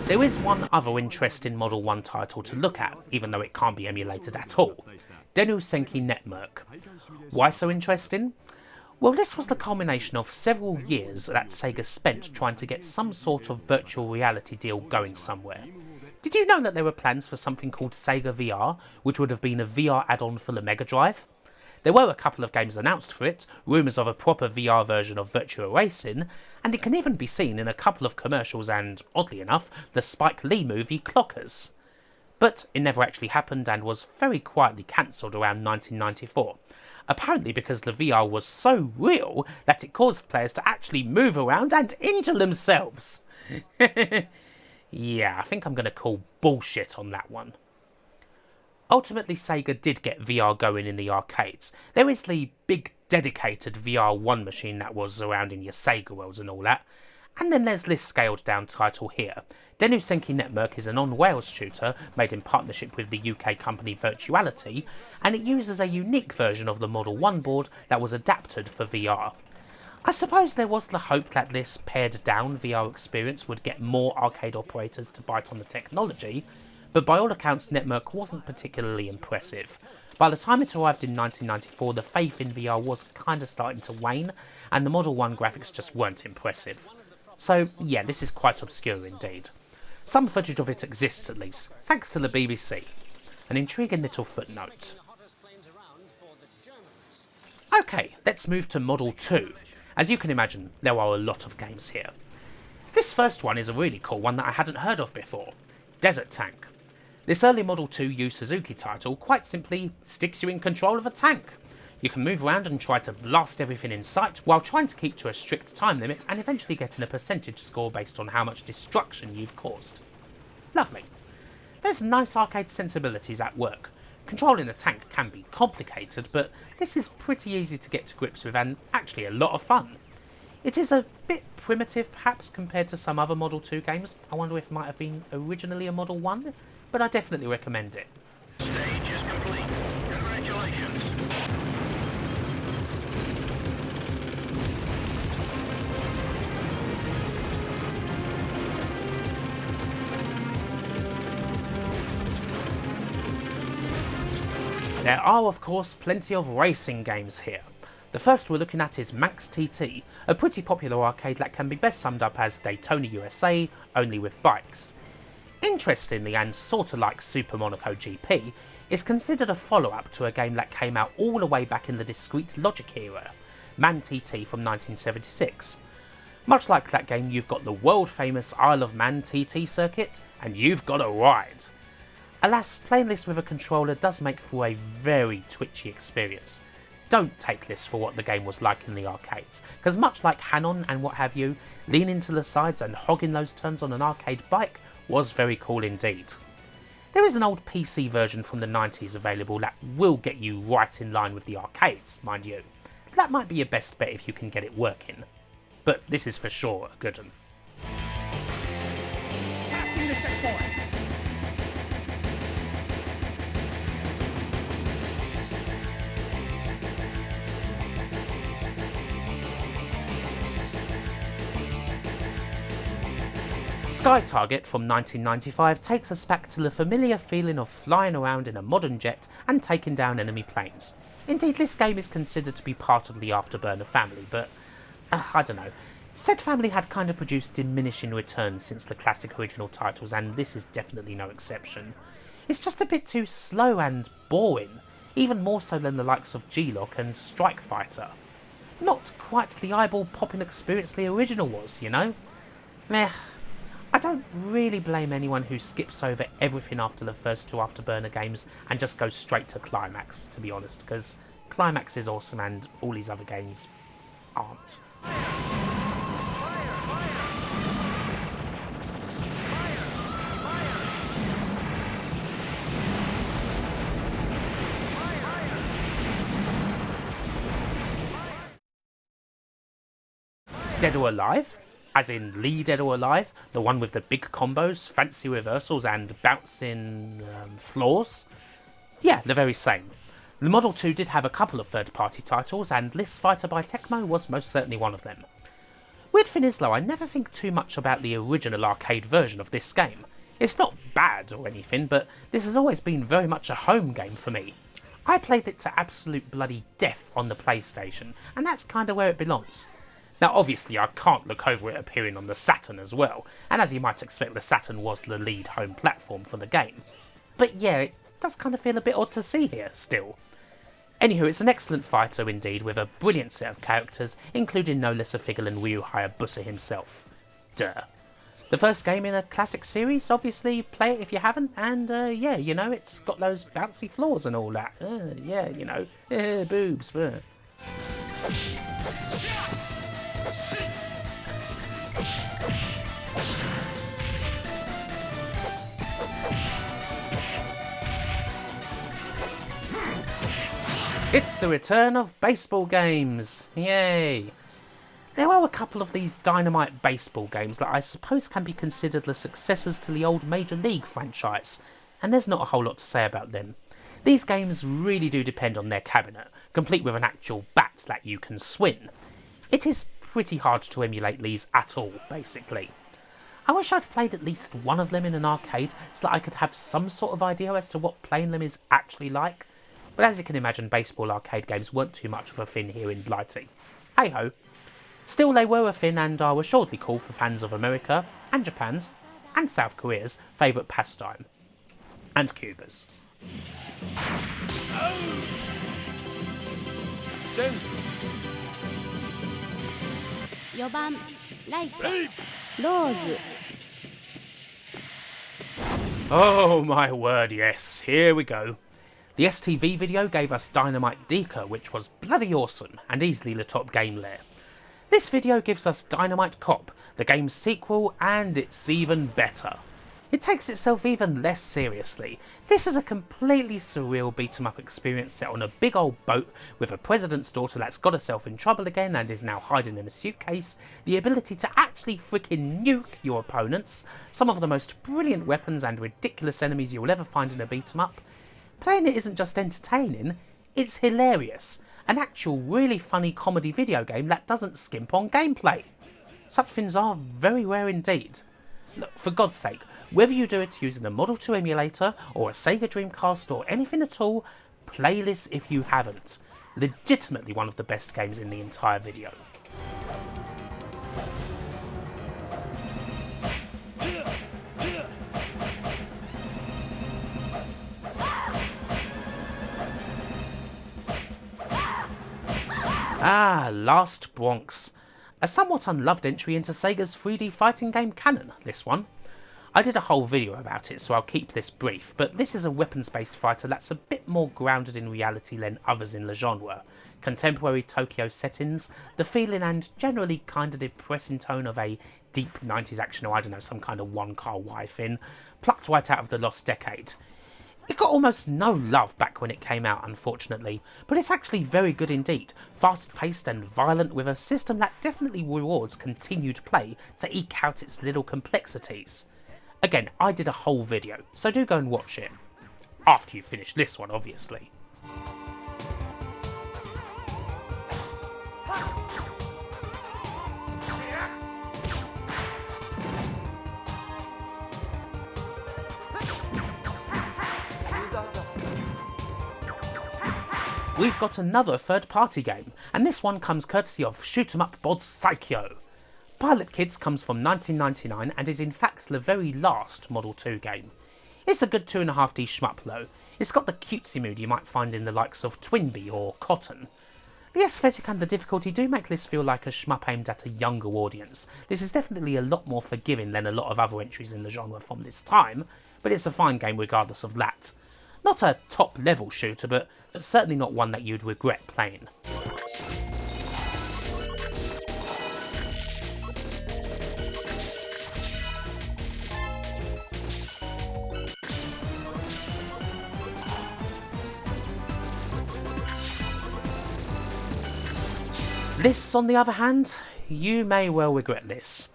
There is one other interesting Model 1 title to look at, even though it can't be emulated at all. Denu Senki Network. Why so interesting? Well, this was the culmination of several years that Sega spent trying to get some sort of virtual reality deal going somewhere. Did you know that there were plans for something called Sega Vr, which would have been a VR add-on for the Mega Drive? There were a couple of games announced for it, rumours of a proper VR version of Virtua Racing, and it can even be seen in a couple of commercials and, oddly enough, the Spike Lee movie Clockers. But it never actually happened and was very quietly cancelled around 1994. Apparently because the VR was so real that it caused players to actually move around and injure themselves. Yeah, I think I'm going to call bullshit on that one. Ultimately, Sega did get VR going in the arcades. There is the big dedicated VR1 machine that was around in your Sega worlds and all that. And then there's this scaled down title here. Denu Senki Network is an on-rails shooter made in partnership with the UK company Virtuality, and it uses a unique version of the Model 1 board that was adapted for VR. I suppose there was the hope that this pared down VR experience would get more arcade operators to bite on the technology, but by all accounts Network wasn't particularly impressive. By the time it arrived in 1994, the faith in VR was kinda starting to wane, and the Model 1 graphics just weren't impressive. So yeah, this is quite obscure indeed. Some footage of it exists at least, thanks to the BBC. An intriguing little footnote. Okay, let's move to Model 2. As you can imagine, there are a lot of games here. This first one is a really cool one that I hadn't heard of before. Desert Tank. This early Model 2 Yu Suzuki title quite simply sticks you in control of a tank. You can move around and try to blast everything in sight while trying to keep to a strict time limit and eventually getting a percentage score based on how much destruction you've caused. Lovely. There's nice arcade sensibilities at work. Controlling a tank can be complicated, but this is pretty easy to get to grips with and actually a lot of fun. It is a bit primitive perhaps compared to some other Model 2 games. I wonder if it might have been originally a Model 1, but I definitely recommend it. Stage is complete. Congratulations. There are of course plenty of racing games here. The first we're looking at is Manx TT, a pretty popular arcade that can be best summed up as Daytona USA, only with bikes. Interestingly, and sorta like Super Monaco GP, it's considered a follow-up to a game that came out all the way back in the discrete logic era, Man TT from 1976. Much like that game, you've got the world famous Isle of Man TT circuit, and you've got a ride. Alas, playing this with a controller does make for a very twitchy experience. Don't take this for what the game was like in the arcades, because much like Hanon and what have you, leaning to the sides and hogging those turns on an arcade bike was very cool indeed. There is an old PC version from the 90s available that will get you right in line with the arcades, mind you. That might be your best bet if you can get it working. But this is for sure a good one. Passing the checkpoint. Sky Target from 1995 takes us back to the familiar feeling of flying around in a modern jet and taking down enemy planes. Indeed, this game is considered to be part of the Afterburner family, but I don't know. Said family had kind of produced diminishing returns since the classic original titles, and this is definitely no exception. It's just a bit too slow and boring, even more so than the likes of G-Lock and Strike Fighter. Not quite the eyeball-popping experience the original was, you know? Meh. I don't really blame anyone who skips over everything after the first two Afterburner games and just goes straight to Climax, to be honest, because Climax is awesome and all these other games aren't. Dead or Alive? As in Lee Dead or Alive, the one with the big combos, fancy reversals and bouncing floors? Yeah, the very same. The Model 2 did have a couple of third-party titles, and List Fighter by Tecmo was most certainly one of them. Weird thing is though, I never think too much about the original arcade version of this game. It's not bad or anything, but this has always been very much a home game for me. I played it to absolute bloody death on the PlayStation, and that's kinda where it belongs. Now obviously I can't look over it appearing on the Saturn as well, and as you might expect the Saturn was the lead home platform for the game. But yeah, it does kind of feel a bit odd to see here still. Anywho, it's an excellent fighter indeed, with a brilliant set of characters, including no less a figure than Ryu Hayabusa himself. Duh. The first game in a classic series, obviously play it if you haven't, and yeah, you know, it's got those bouncy floors and all that. Yeah, you know, boobs. It's the return of baseball games! Yay! There are a couple of these Dynamite baseball games that I suppose can be considered the successors to the old Major League franchise, and there's not a whole lot to say about them. These games really do depend on their cabinet, complete with an actual bat that you can swing. It is pretty hard to emulate these at all, basically. I wish I'd played at least one of them in an arcade so that I could have some sort of idea as to what playing them is actually like. But as you can imagine, baseball arcade games weren't too much of a thing here in Blighty. Hey ho. Still, they were a thing and are assuredly cool for fans of America, and Japan's, and South Korea's favourite pastime. And Cuba's. 4番ライトローズ Oh my word, yes, here we go. The STV video gave us Dynamite Deca, which was bloody awesome and easily the top game there. This video gives us Dynamite Cop, the game's sequel, and it's even better. It takes itself even less seriously. This is a completely surreal beat-em-up experience set on a big old boat with a president's daughter that's got herself in trouble again and is now hiding in a suitcase, the ability to actually freaking nuke your opponents, some of the most brilliant weapons and ridiculous enemies you'll ever find in a beat-em-up. Playing it isn't just entertaining, it's hilarious. An actual really funny comedy video game that doesn't skimp on gameplay. Such things are very rare indeed. Look, for God's sake, whether you do it using a Model 2 emulator or a Sega Dreamcast or anything at all, play this if you haven't. Legitimately one of the best games in the entire video. Ah, Last Bronx. A somewhat unloved entry into Sega's 3D fighting game canon, this one. I did a whole video about it, so I'll keep this brief, but this is a weapons-based fighter that's a bit more grounded in reality than others in the genre. Contemporary Tokyo settings, the feeling and generally kinda depressing tone of a deep 90s action, or I don't know, some kind of one-car Y-fin, plucked right out of the lost decade. It got almost no love back when it came out, unfortunately, but it's actually very good indeed, fast-paced and violent with a system that definitely rewards continued play to eke out its little complexities. Again, I did a whole video, so do go and watch it. After you finish this one, obviously. We've got another third-party game, and this one comes courtesy of Shoot 'em Up Bod's Psycho. Pilot Kids comes from 1999 and is in fact the very last Model 2 game. It's a good 2.5D shmup though. It's got the cutesy mood you might find in the likes of Twinbee or Cotton. The aesthetic and the difficulty do make this feel like a shmup aimed at a younger audience. This is definitely a lot more forgiving than a lot of other entries in the genre from this time, but it's a fine game regardless of that. Not a top level shooter, but certainly not one that you'd regret playing. This, on the other hand, you may well regret this.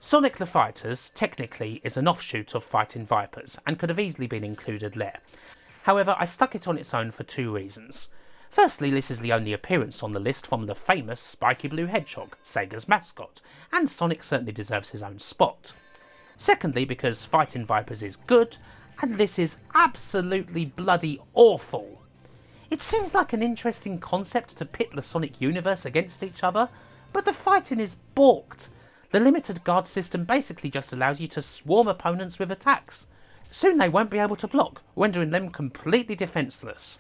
Sonic the Fighters, technically, is an offshoot of Fighting Vipers, and could have easily been included there. However, I stuck it on its own for two reasons. Firstly, this is the only appearance on the list from the famous Spiky Blue Hedgehog, Sega's mascot, and Sonic certainly deserves his own spot. Secondly, because Fighting Vipers is good, and this is absolutely bloody awful. It seems like an interesting concept to pit the Sonic universe against each other, but the fighting is balked. The limited guard system basically just allows you to swarm opponents with attacks. Soon they won't be able to block, rendering them completely defenceless.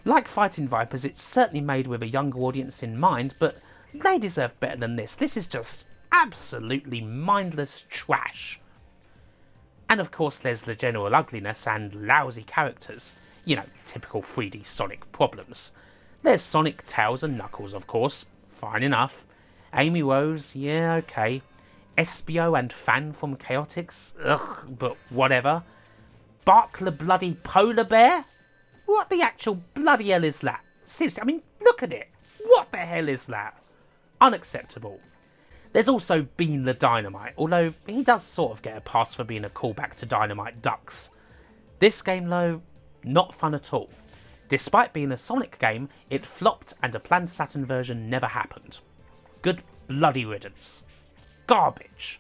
Like Fighting Vipers, it's certainly made with a younger audience in mind, but they deserve better than this. This is just absolutely mindless trash. And of course there's the general ugliness and lousy characters. You know, typical 3D Sonic problems. There's Sonic, Tails and Knuckles, of course. Fine enough. Amy Rose, yeah, okay. Espio and Fan from Chaotix, ugh, but whatever. Bark the bloody polar bear? What the actual bloody hell is that? Seriously, I mean, look at it. What the hell is that? Unacceptable. There's also Bean the Dynamite, although he does sort of get a pass for being a callback to Dynamite Ducks. This game, though, not fun at all. Despite being a Sonic game, it flopped and a planned Saturn version never happened. Good bloody riddance. Garbage.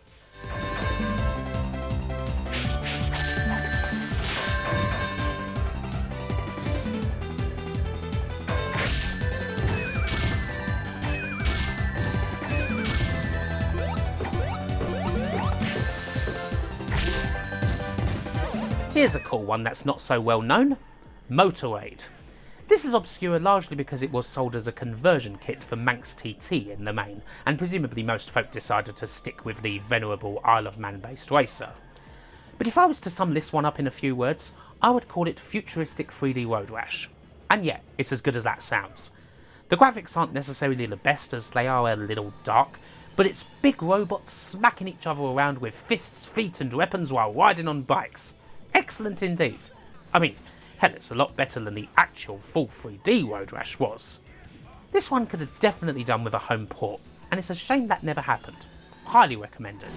Here's a cool one that's not so well known. Motorade. This is obscure largely because it was sold as a conversion kit for Manx TT in the main, and presumably most folk decided to stick with the venerable Isle of Man based racer. But if I was to sum this one up in a few words, I would call it Futuristic 3D Road Rash. And yeah, it's as good as that sounds. The graphics aren't necessarily the best as they are a little dark, but it's big robots smacking each other around with fists, feet and weapons while riding on bikes. Excellent indeed. I mean, hell, it's a lot better than the actual full 3D Road Rash was. This one could have definitely done with a home port, and it's a shame that never happened. Highly recommended.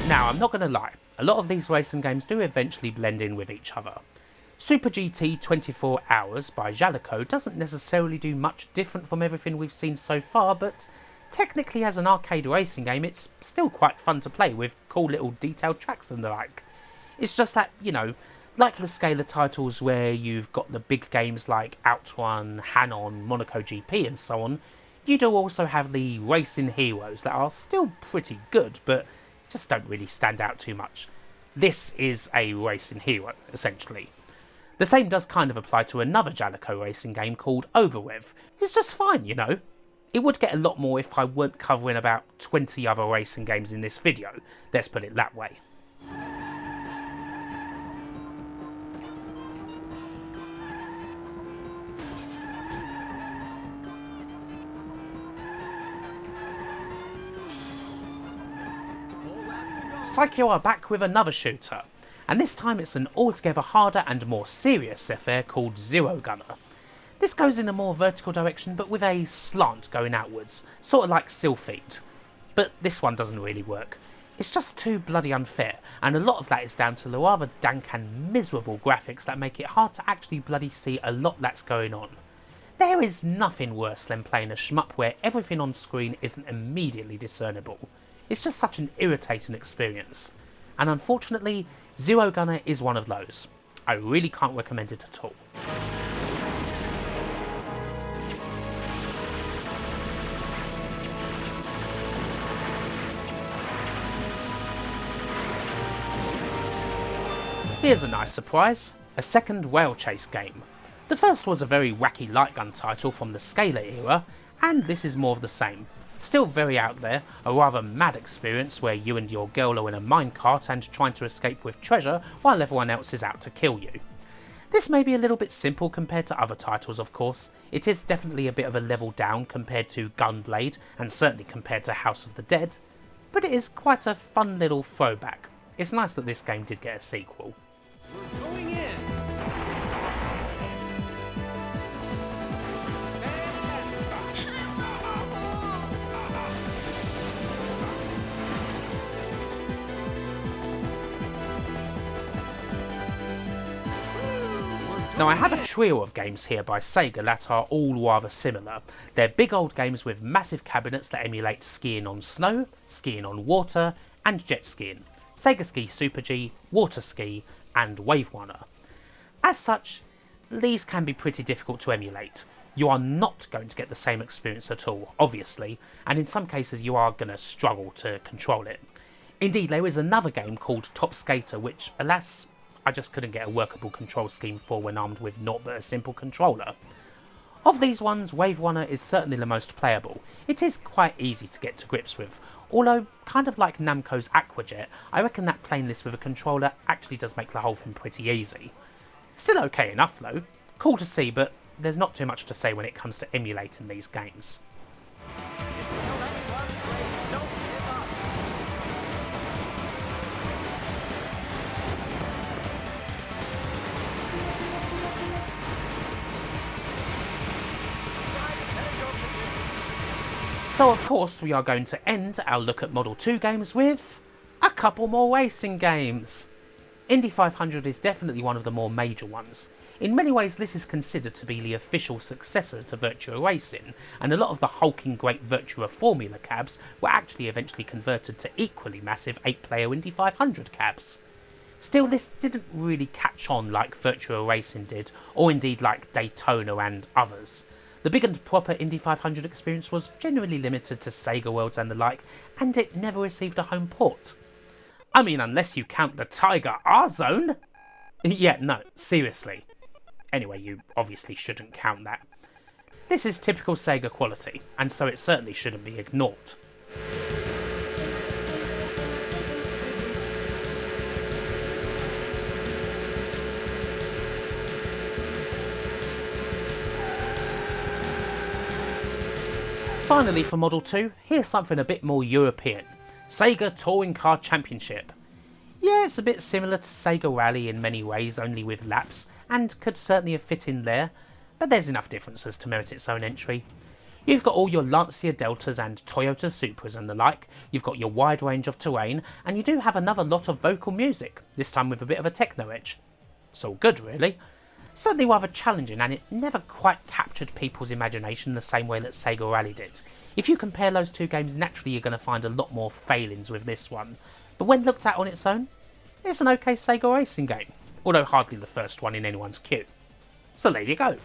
Now, I'm not going to lie, a lot of these racing games do eventually blend in with each other. Super GT 24 Hours by Jaleco doesn't necessarily do much different from everything we've seen so far, but technically as an arcade racing game it's still quite fun to play with cool little detailed tracks and the like. It's just that, you know, like the scalar titles where you've got the big games like Outrun, Hanon, Monaco GP and so on, you do also have the racing heroes that are still pretty good, but just don't really stand out too much. This is a racing hero, essentially. The same does kind of apply to another Jaleco racing game called Overrev. It's just fine, you know. It would get a lot more if I weren't covering about 20 other racing games in this video, let's put it that way. Psycho are back with another shooter, and this time it's an altogether harder and more serious affair called Zero Gunner. This goes in a more vertical direction but with a slant going outwards, sort of like Sylphid. But this one doesn't really work. It's just too bloody unfair, and a lot of that is down to the rather dank and miserable graphics that make it hard to actually bloody see a lot that's going on. There is nothing worse than playing a shmup where everything on screen isn't immediately discernible. It's just such an irritating experience, and unfortunately, Zero Gunner is one of those. I really can't recommend it at all. Here's a nice surprise, a second rail chase game. The first was a very wacky light gun title from the Scalar era, and this is more of the same. Still very out there, a rather mad experience where you and your girl are in a minecart and trying to escape with treasure while everyone else is out to kill you. This may be a little bit simple compared to other titles of course, it is definitely a bit of a level down compared to Gunblade and certainly compared to House of the Dead, but it is quite a fun little throwback. It's nice that this game did get a sequel. We're going in. Now I have a trio of games here by Sega that are all rather similar. They're big old games with massive cabinets that emulate skiing on snow, skiing on water, and jet skiing. Sega Ski Super G, Water Ski, and Wave Runner. As such, these can be pretty difficult to emulate. You are not going to get the same experience at all, obviously, and in some cases you are going to struggle to control it. Indeed, there is another game called Top Skater which, alas, I just couldn't get a workable control scheme for when armed with naught but a simple controller. Of these ones, Wave Runner is certainly the most playable. It is quite easy to get to grips with, although, kind of like Namco's Aquajet, I reckon that playing this with a controller actually does make the whole thing pretty easy. Still okay enough though, cool to see, but there's not too much to say when it comes to emulating these games. So of course we are going to end our look at Model 2 games with a couple more racing games. Indy 500 is definitely one of the more major ones. In many ways this is considered to be the official successor to Virtua Racing, and a lot of the hulking great Virtua Formula cabs were actually eventually converted to equally massive 8-player Indy 500 cabs. Still, this didn't really catch on like Virtua Racing did, or indeed like Daytona and others. The big and proper Indy 500 experience was generally limited to Sega Worlds and the like, and it never received a home port. I mean, unless you count the Tiger R-Zone. Yeah, no, seriously. Anyway, you obviously shouldn't count that. This is typical Sega quality, and so it certainly shouldn't be ignored. Finally for Model 2, here's something a bit more European. Sega Touring Car Championship. Yeah, it's a bit similar to Sega Rally in many ways, only with laps, and could certainly have fit in there, but there's enough differences to merit its own entry. You've got all your Lancia Deltas and Toyota Supras and the like, you've got your wide range of terrain, and you do have another lot of vocal music, this time with a bit of a techno edge. It's all good really. Certainly rather challenging, and it never quite captured people's imagination the same way that Sega Rally did. If you compare those two games, naturally you're going to find a lot more failings with this one, but when looked at on its own, it's an okay Sega Racing game, although hardly the first one in anyone's queue. So there you go.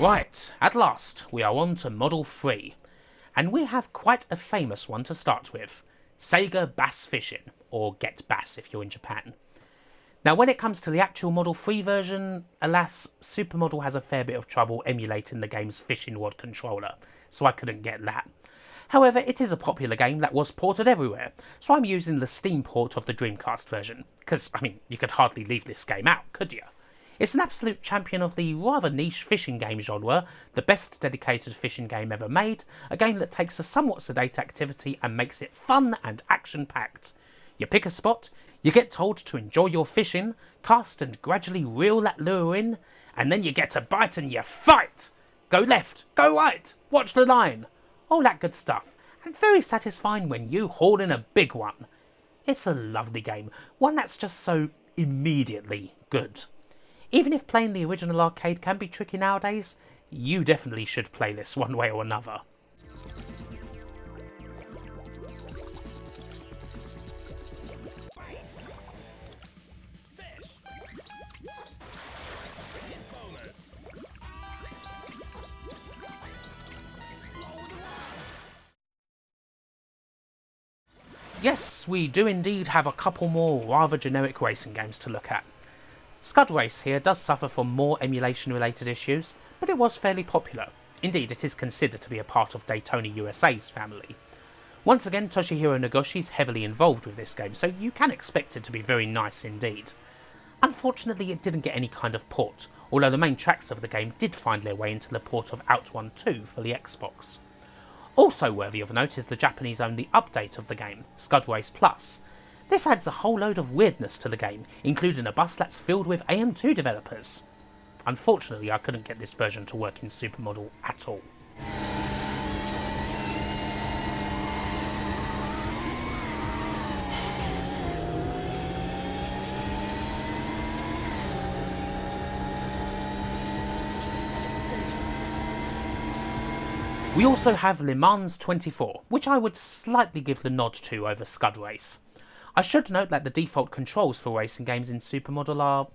Right, at last, we are on to Model 3, and we have quite a famous one to start with, Sega Bass Fishing, or Get Bass if you're in Japan. Now when it comes to the actual Model 3 version, alas, Supermodel has a fair bit of trouble emulating the game's fishing rod controller, so I couldn't get that. However, it is a popular game that was ported everywhere, so I'm using the Steam port of the Dreamcast version, because, I mean, you could hardly leave this game out, could you? It's an absolute champion of the rather niche fishing game genre, the best dedicated fishing game ever made, a game that takes a somewhat sedate activity and makes it fun and action-packed. You pick a spot, you get told to enjoy your fishing, cast and gradually reel that lure in, and then you get a bite and you fight! Go left, go right, watch the line, all that good stuff, and very satisfying when you haul in a big one. It's a lovely game, one that's just so immediately good. Even if playing the original arcade can be tricky nowadays, you definitely should play this one way or another. Yes, we do indeed have a couple more rather generic racing games to look at. Scud Race here does suffer from more emulation related issues, but it was fairly popular. Indeed, it is considered to be a part of Daytona USA's family. Once again, Toshihiro Nagoshi's heavily involved with this game, so you can expect it to be very nice indeed. Unfortunately, it didn't get any kind of port, although the main tracks of the game did find their way into the port of OutRun 2 for the Xbox. Also worthy of note is the Japanese-only update of the game, Scud Race Plus. This adds a whole load of weirdness to the game, including a bus that's filled with AM2 developers. Unfortunately, I couldn't get this version to work in Supermodel at all. We also have Le Mans 24, which I would slightly give the nod to over Scud Race. I should note that the default controls for racing games in Supermodel are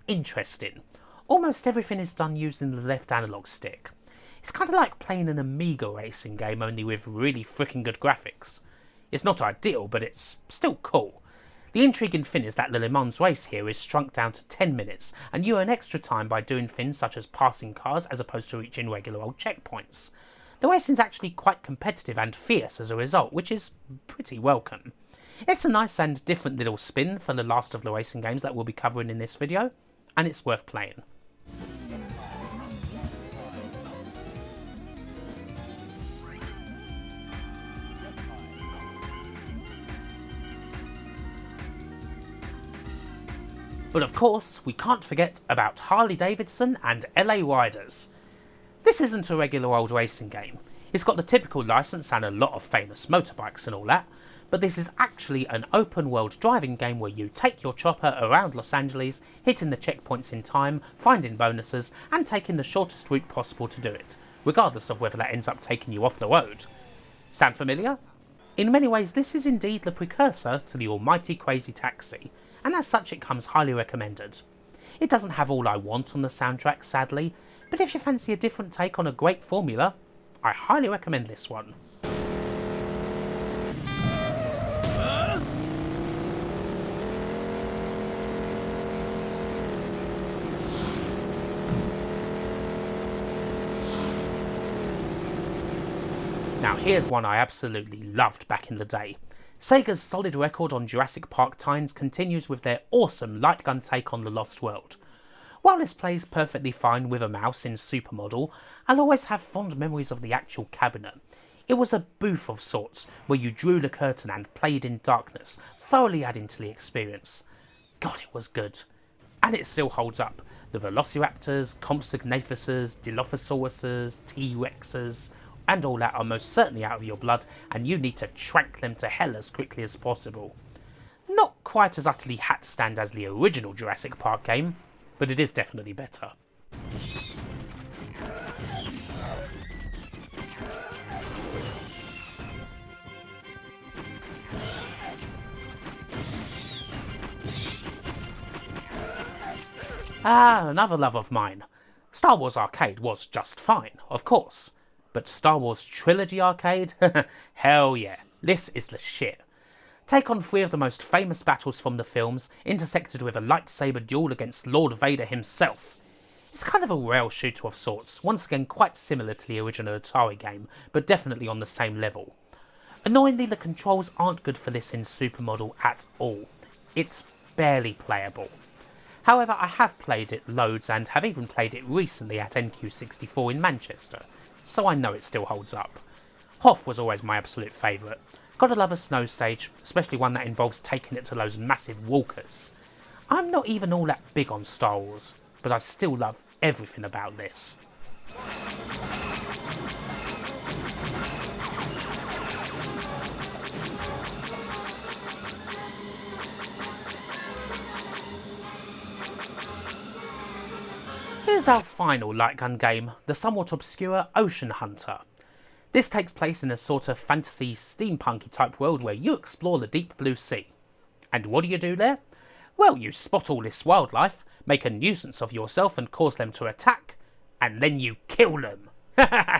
interesting. Almost everything is done using the left analog stick. It's kind of like playing an Amiga racing game, only with really freaking good graphics. It's not ideal, but it's still cool. The intriguing thing is that the Le Mans race here is shrunk down to 10 minutes, and you earn extra time by doing things such as passing cars as opposed to reaching regular old checkpoints. The racing's actually quite competitive and fierce as a result, which is pretty welcome. It's a nice and different little spin for the last of the racing games that we'll be covering in this video, and it's worth playing. But of course, we can't forget about Harley-Davidson and LA Riders. This isn't a regular old racing game. It's got the typical license and a lot of famous motorbikes and all that, but this is actually an open world driving game where you take your chopper around Los Angeles, hitting the checkpoints in time, finding bonuses, and taking the shortest route possible to do it, regardless of whether that ends up taking you off the road. Sound familiar? In many ways, this is indeed the precursor to the almighty Crazy Taxi, and as such it comes highly recommended. It doesn't have all I want on the soundtrack, sadly, but if you fancy a different take on a great formula, I highly recommend this one. Now here's one I absolutely loved back in the day. Sega's solid record on Jurassic Park times continues with their awesome light gun take on the Lost World. While this plays perfectly fine with a mouse in Super Model, I'll always have fond memories of the actual cabinet. It was a booth of sorts, where you drew the curtain and played in darkness, thoroughly adding to the experience. God, it was good. And it still holds up. The Velociraptors, Compsognathuses, Dilophosauruses, T-Rexes, and all that are most certainly out of your blood, and you need to trank them to hell as quickly as possible. Not quite as utterly hat stand as the original Jurassic Park game, but it is definitely better. Another love of mine. Star Wars Arcade was just fine, of course. But Star Wars Trilogy Arcade? Hell yeah, this is the shit. Take on 3 of the most famous battles from the films, intersected with a lightsaber duel against Lord Vader himself. It's kind of a rail shooter of sorts, once again quite similar to the original Atari game, but definitely on the same level. Annoyingly, the controls aren't good for this in Super Model at all. It's barely playable. However, I have played it loads and have even played it recently at NQ64 in Manchester, so I know it still holds up. Hoth was always my absolute favourite. Gotta love a snow stage, especially one that involves taking it to those massive walkers. I'm not even all that big on Star Wars, but I still love everything about this. Here's our final light gun game, the somewhat obscure Ocean Hunter. This takes place in a sort of fantasy steampunky type world where you explore the deep blue sea. And what do you do there? Well, you spot all this wildlife, make a nuisance of yourself and cause them to attack, and then you kill them.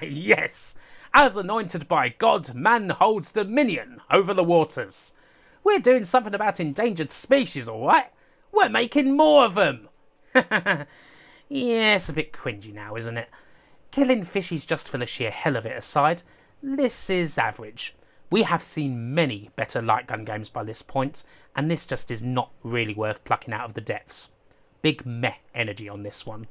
Yes! As anointed by God, man holds dominion over the waters. We're doing something about endangered species, alright? We're making more of them! Yeah, it's a bit cringy now, isn't it? Killing fishies just for the sheer hell of it aside, this is average. We have seen many better light gun games by this point, and this just is not really worth plucking out of the depths. Big meh energy on this one.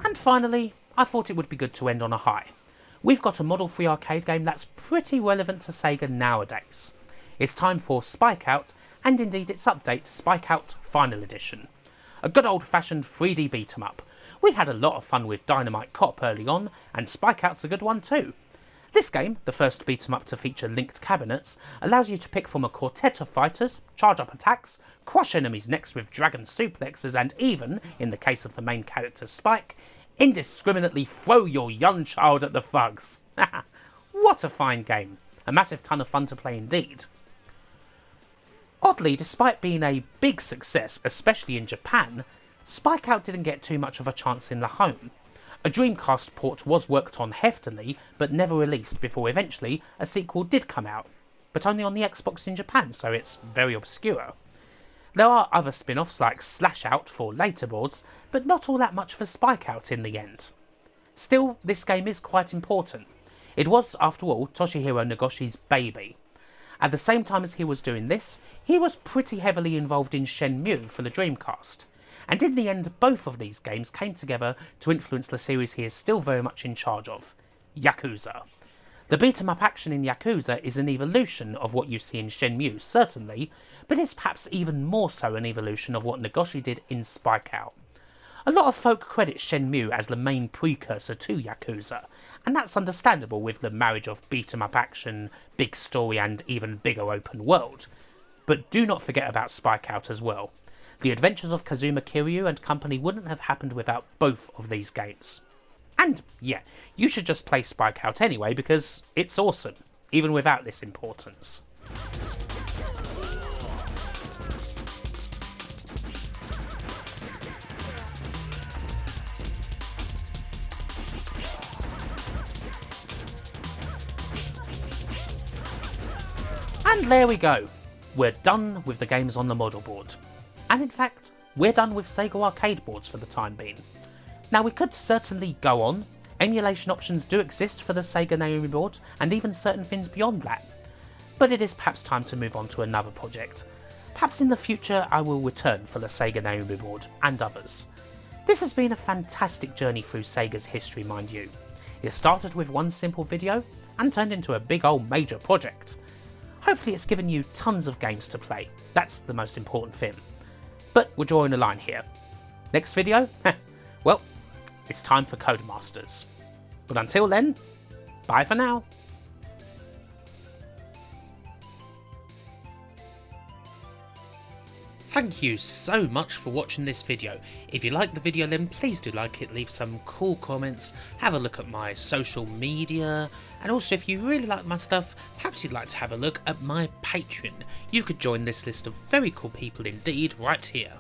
And finally, I thought it would be good to end on a high. We've got a Model 3 arcade game that's pretty relevant to Sega nowadays. It's time for Spike Out, and indeed its update, Spike Out Final Edition. A good old-fashioned 3D beat-em-up. We had a lot of fun with Dynamite Cop early on, and Spike Out's a good one too. This game, the first beat-em-up to feature linked cabinets, allows you to pick from a quartet of fighters, charge up attacks, crush enemies' necks with dragon suplexes, and even, in the case of the main character Spike, indiscriminately throw your young child at the thugs. What a fine game. A massive ton of fun to play indeed. Oddly, despite being a big success, especially in Japan, Spike Out didn't get too much of a chance in the home. A Dreamcast port was worked on heftily, but never released before eventually a sequel did come out, but only on the Xbox in Japan, so it's very obscure. There are other spin-offs like Slash Out for later boards, but not all that much for Spike Out in the end. Still, this game is quite important. It was, after all, Toshihiro Nagoshi's baby. At the same time as he was doing this, he was pretty heavily involved in Shenmue for the Dreamcast. And in the end, both of these games came together to influence the series he is still very much in charge of, Yakuza. The beat-em-up action in Yakuza is an evolution of what you see in Shenmue, certainly, but is perhaps even more so an evolution of what Nagoshi did in Spike Out. A lot of folk credit Shenmue as the main precursor to Yakuza, and that's understandable with the marriage of beat-em-up action, big story and even bigger open world. But do not forget about Spike Out as well. The adventures of Kazuma Kiryu and company wouldn't have happened without both of these games. And yeah, you should just play Spike Out anyway because it's awesome, even without this importance. And there we go. We're done with the games on the model board. And in fact, we're done with Sega arcade boards for the time being. Now we could certainly go on. Emulation options do exist for the Sega Naomi board and even certain things beyond that. But it is perhaps time to move on to another project. Perhaps in the future I will return for the Sega Naomi board and others. This has been a fantastic journey through Sega's history, mind you. It started with one simple video and turned into a big old major project. Hopefully it's given you tons of games to play, that's the most important thing. But we're drawing a line here. Next video? Well, it's time for Codemasters. But until then, bye for now. Thank you so much for watching this video. If you liked the video then please do like it, leave some cool comments, have a look at my social media, and also if you really like my stuff, perhaps you'd like to have a look at my Patreon. You could join this list of very cool people indeed right here.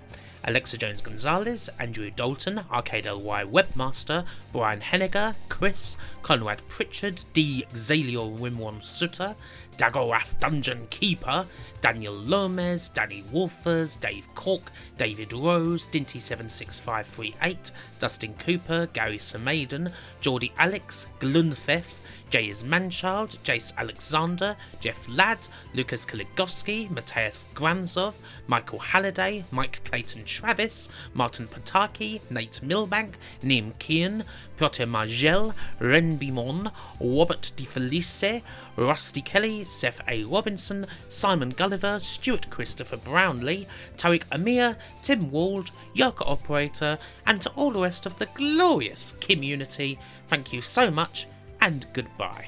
Alexa Jones Gonzalez, Andrew Dalton, Arcade LY Webmaster, Brian Henniger, Chris, Conrad Pritchard, D. Xalior Wimwon Sutter, Dagorath Dungeon Keeper, Daniel Lomez, Danny Wolfers, Dave Cork, David Rose, Dinty76538, Dustin Cooper, Gary Samaden, Geordie Alex, Glunthef, Jays Manchild, Jace Alexander, Jeff Ladd, Lucas Kaligowski, Matthias Granzov, Michael Halliday, Mike Clayton Travis, Martin Pataki, Nate Milbank, Neem Kean, Piotr Margel, Ren Bimon, Robert De Felice, Rusty Kelly, Seth A. Robinson, Simon Gulliver, Stuart Christopher Brownlee, Tariq Amir, Tim Wald, Yoka Operator, and to all the rest of the glorious community, thank you so much and goodbye.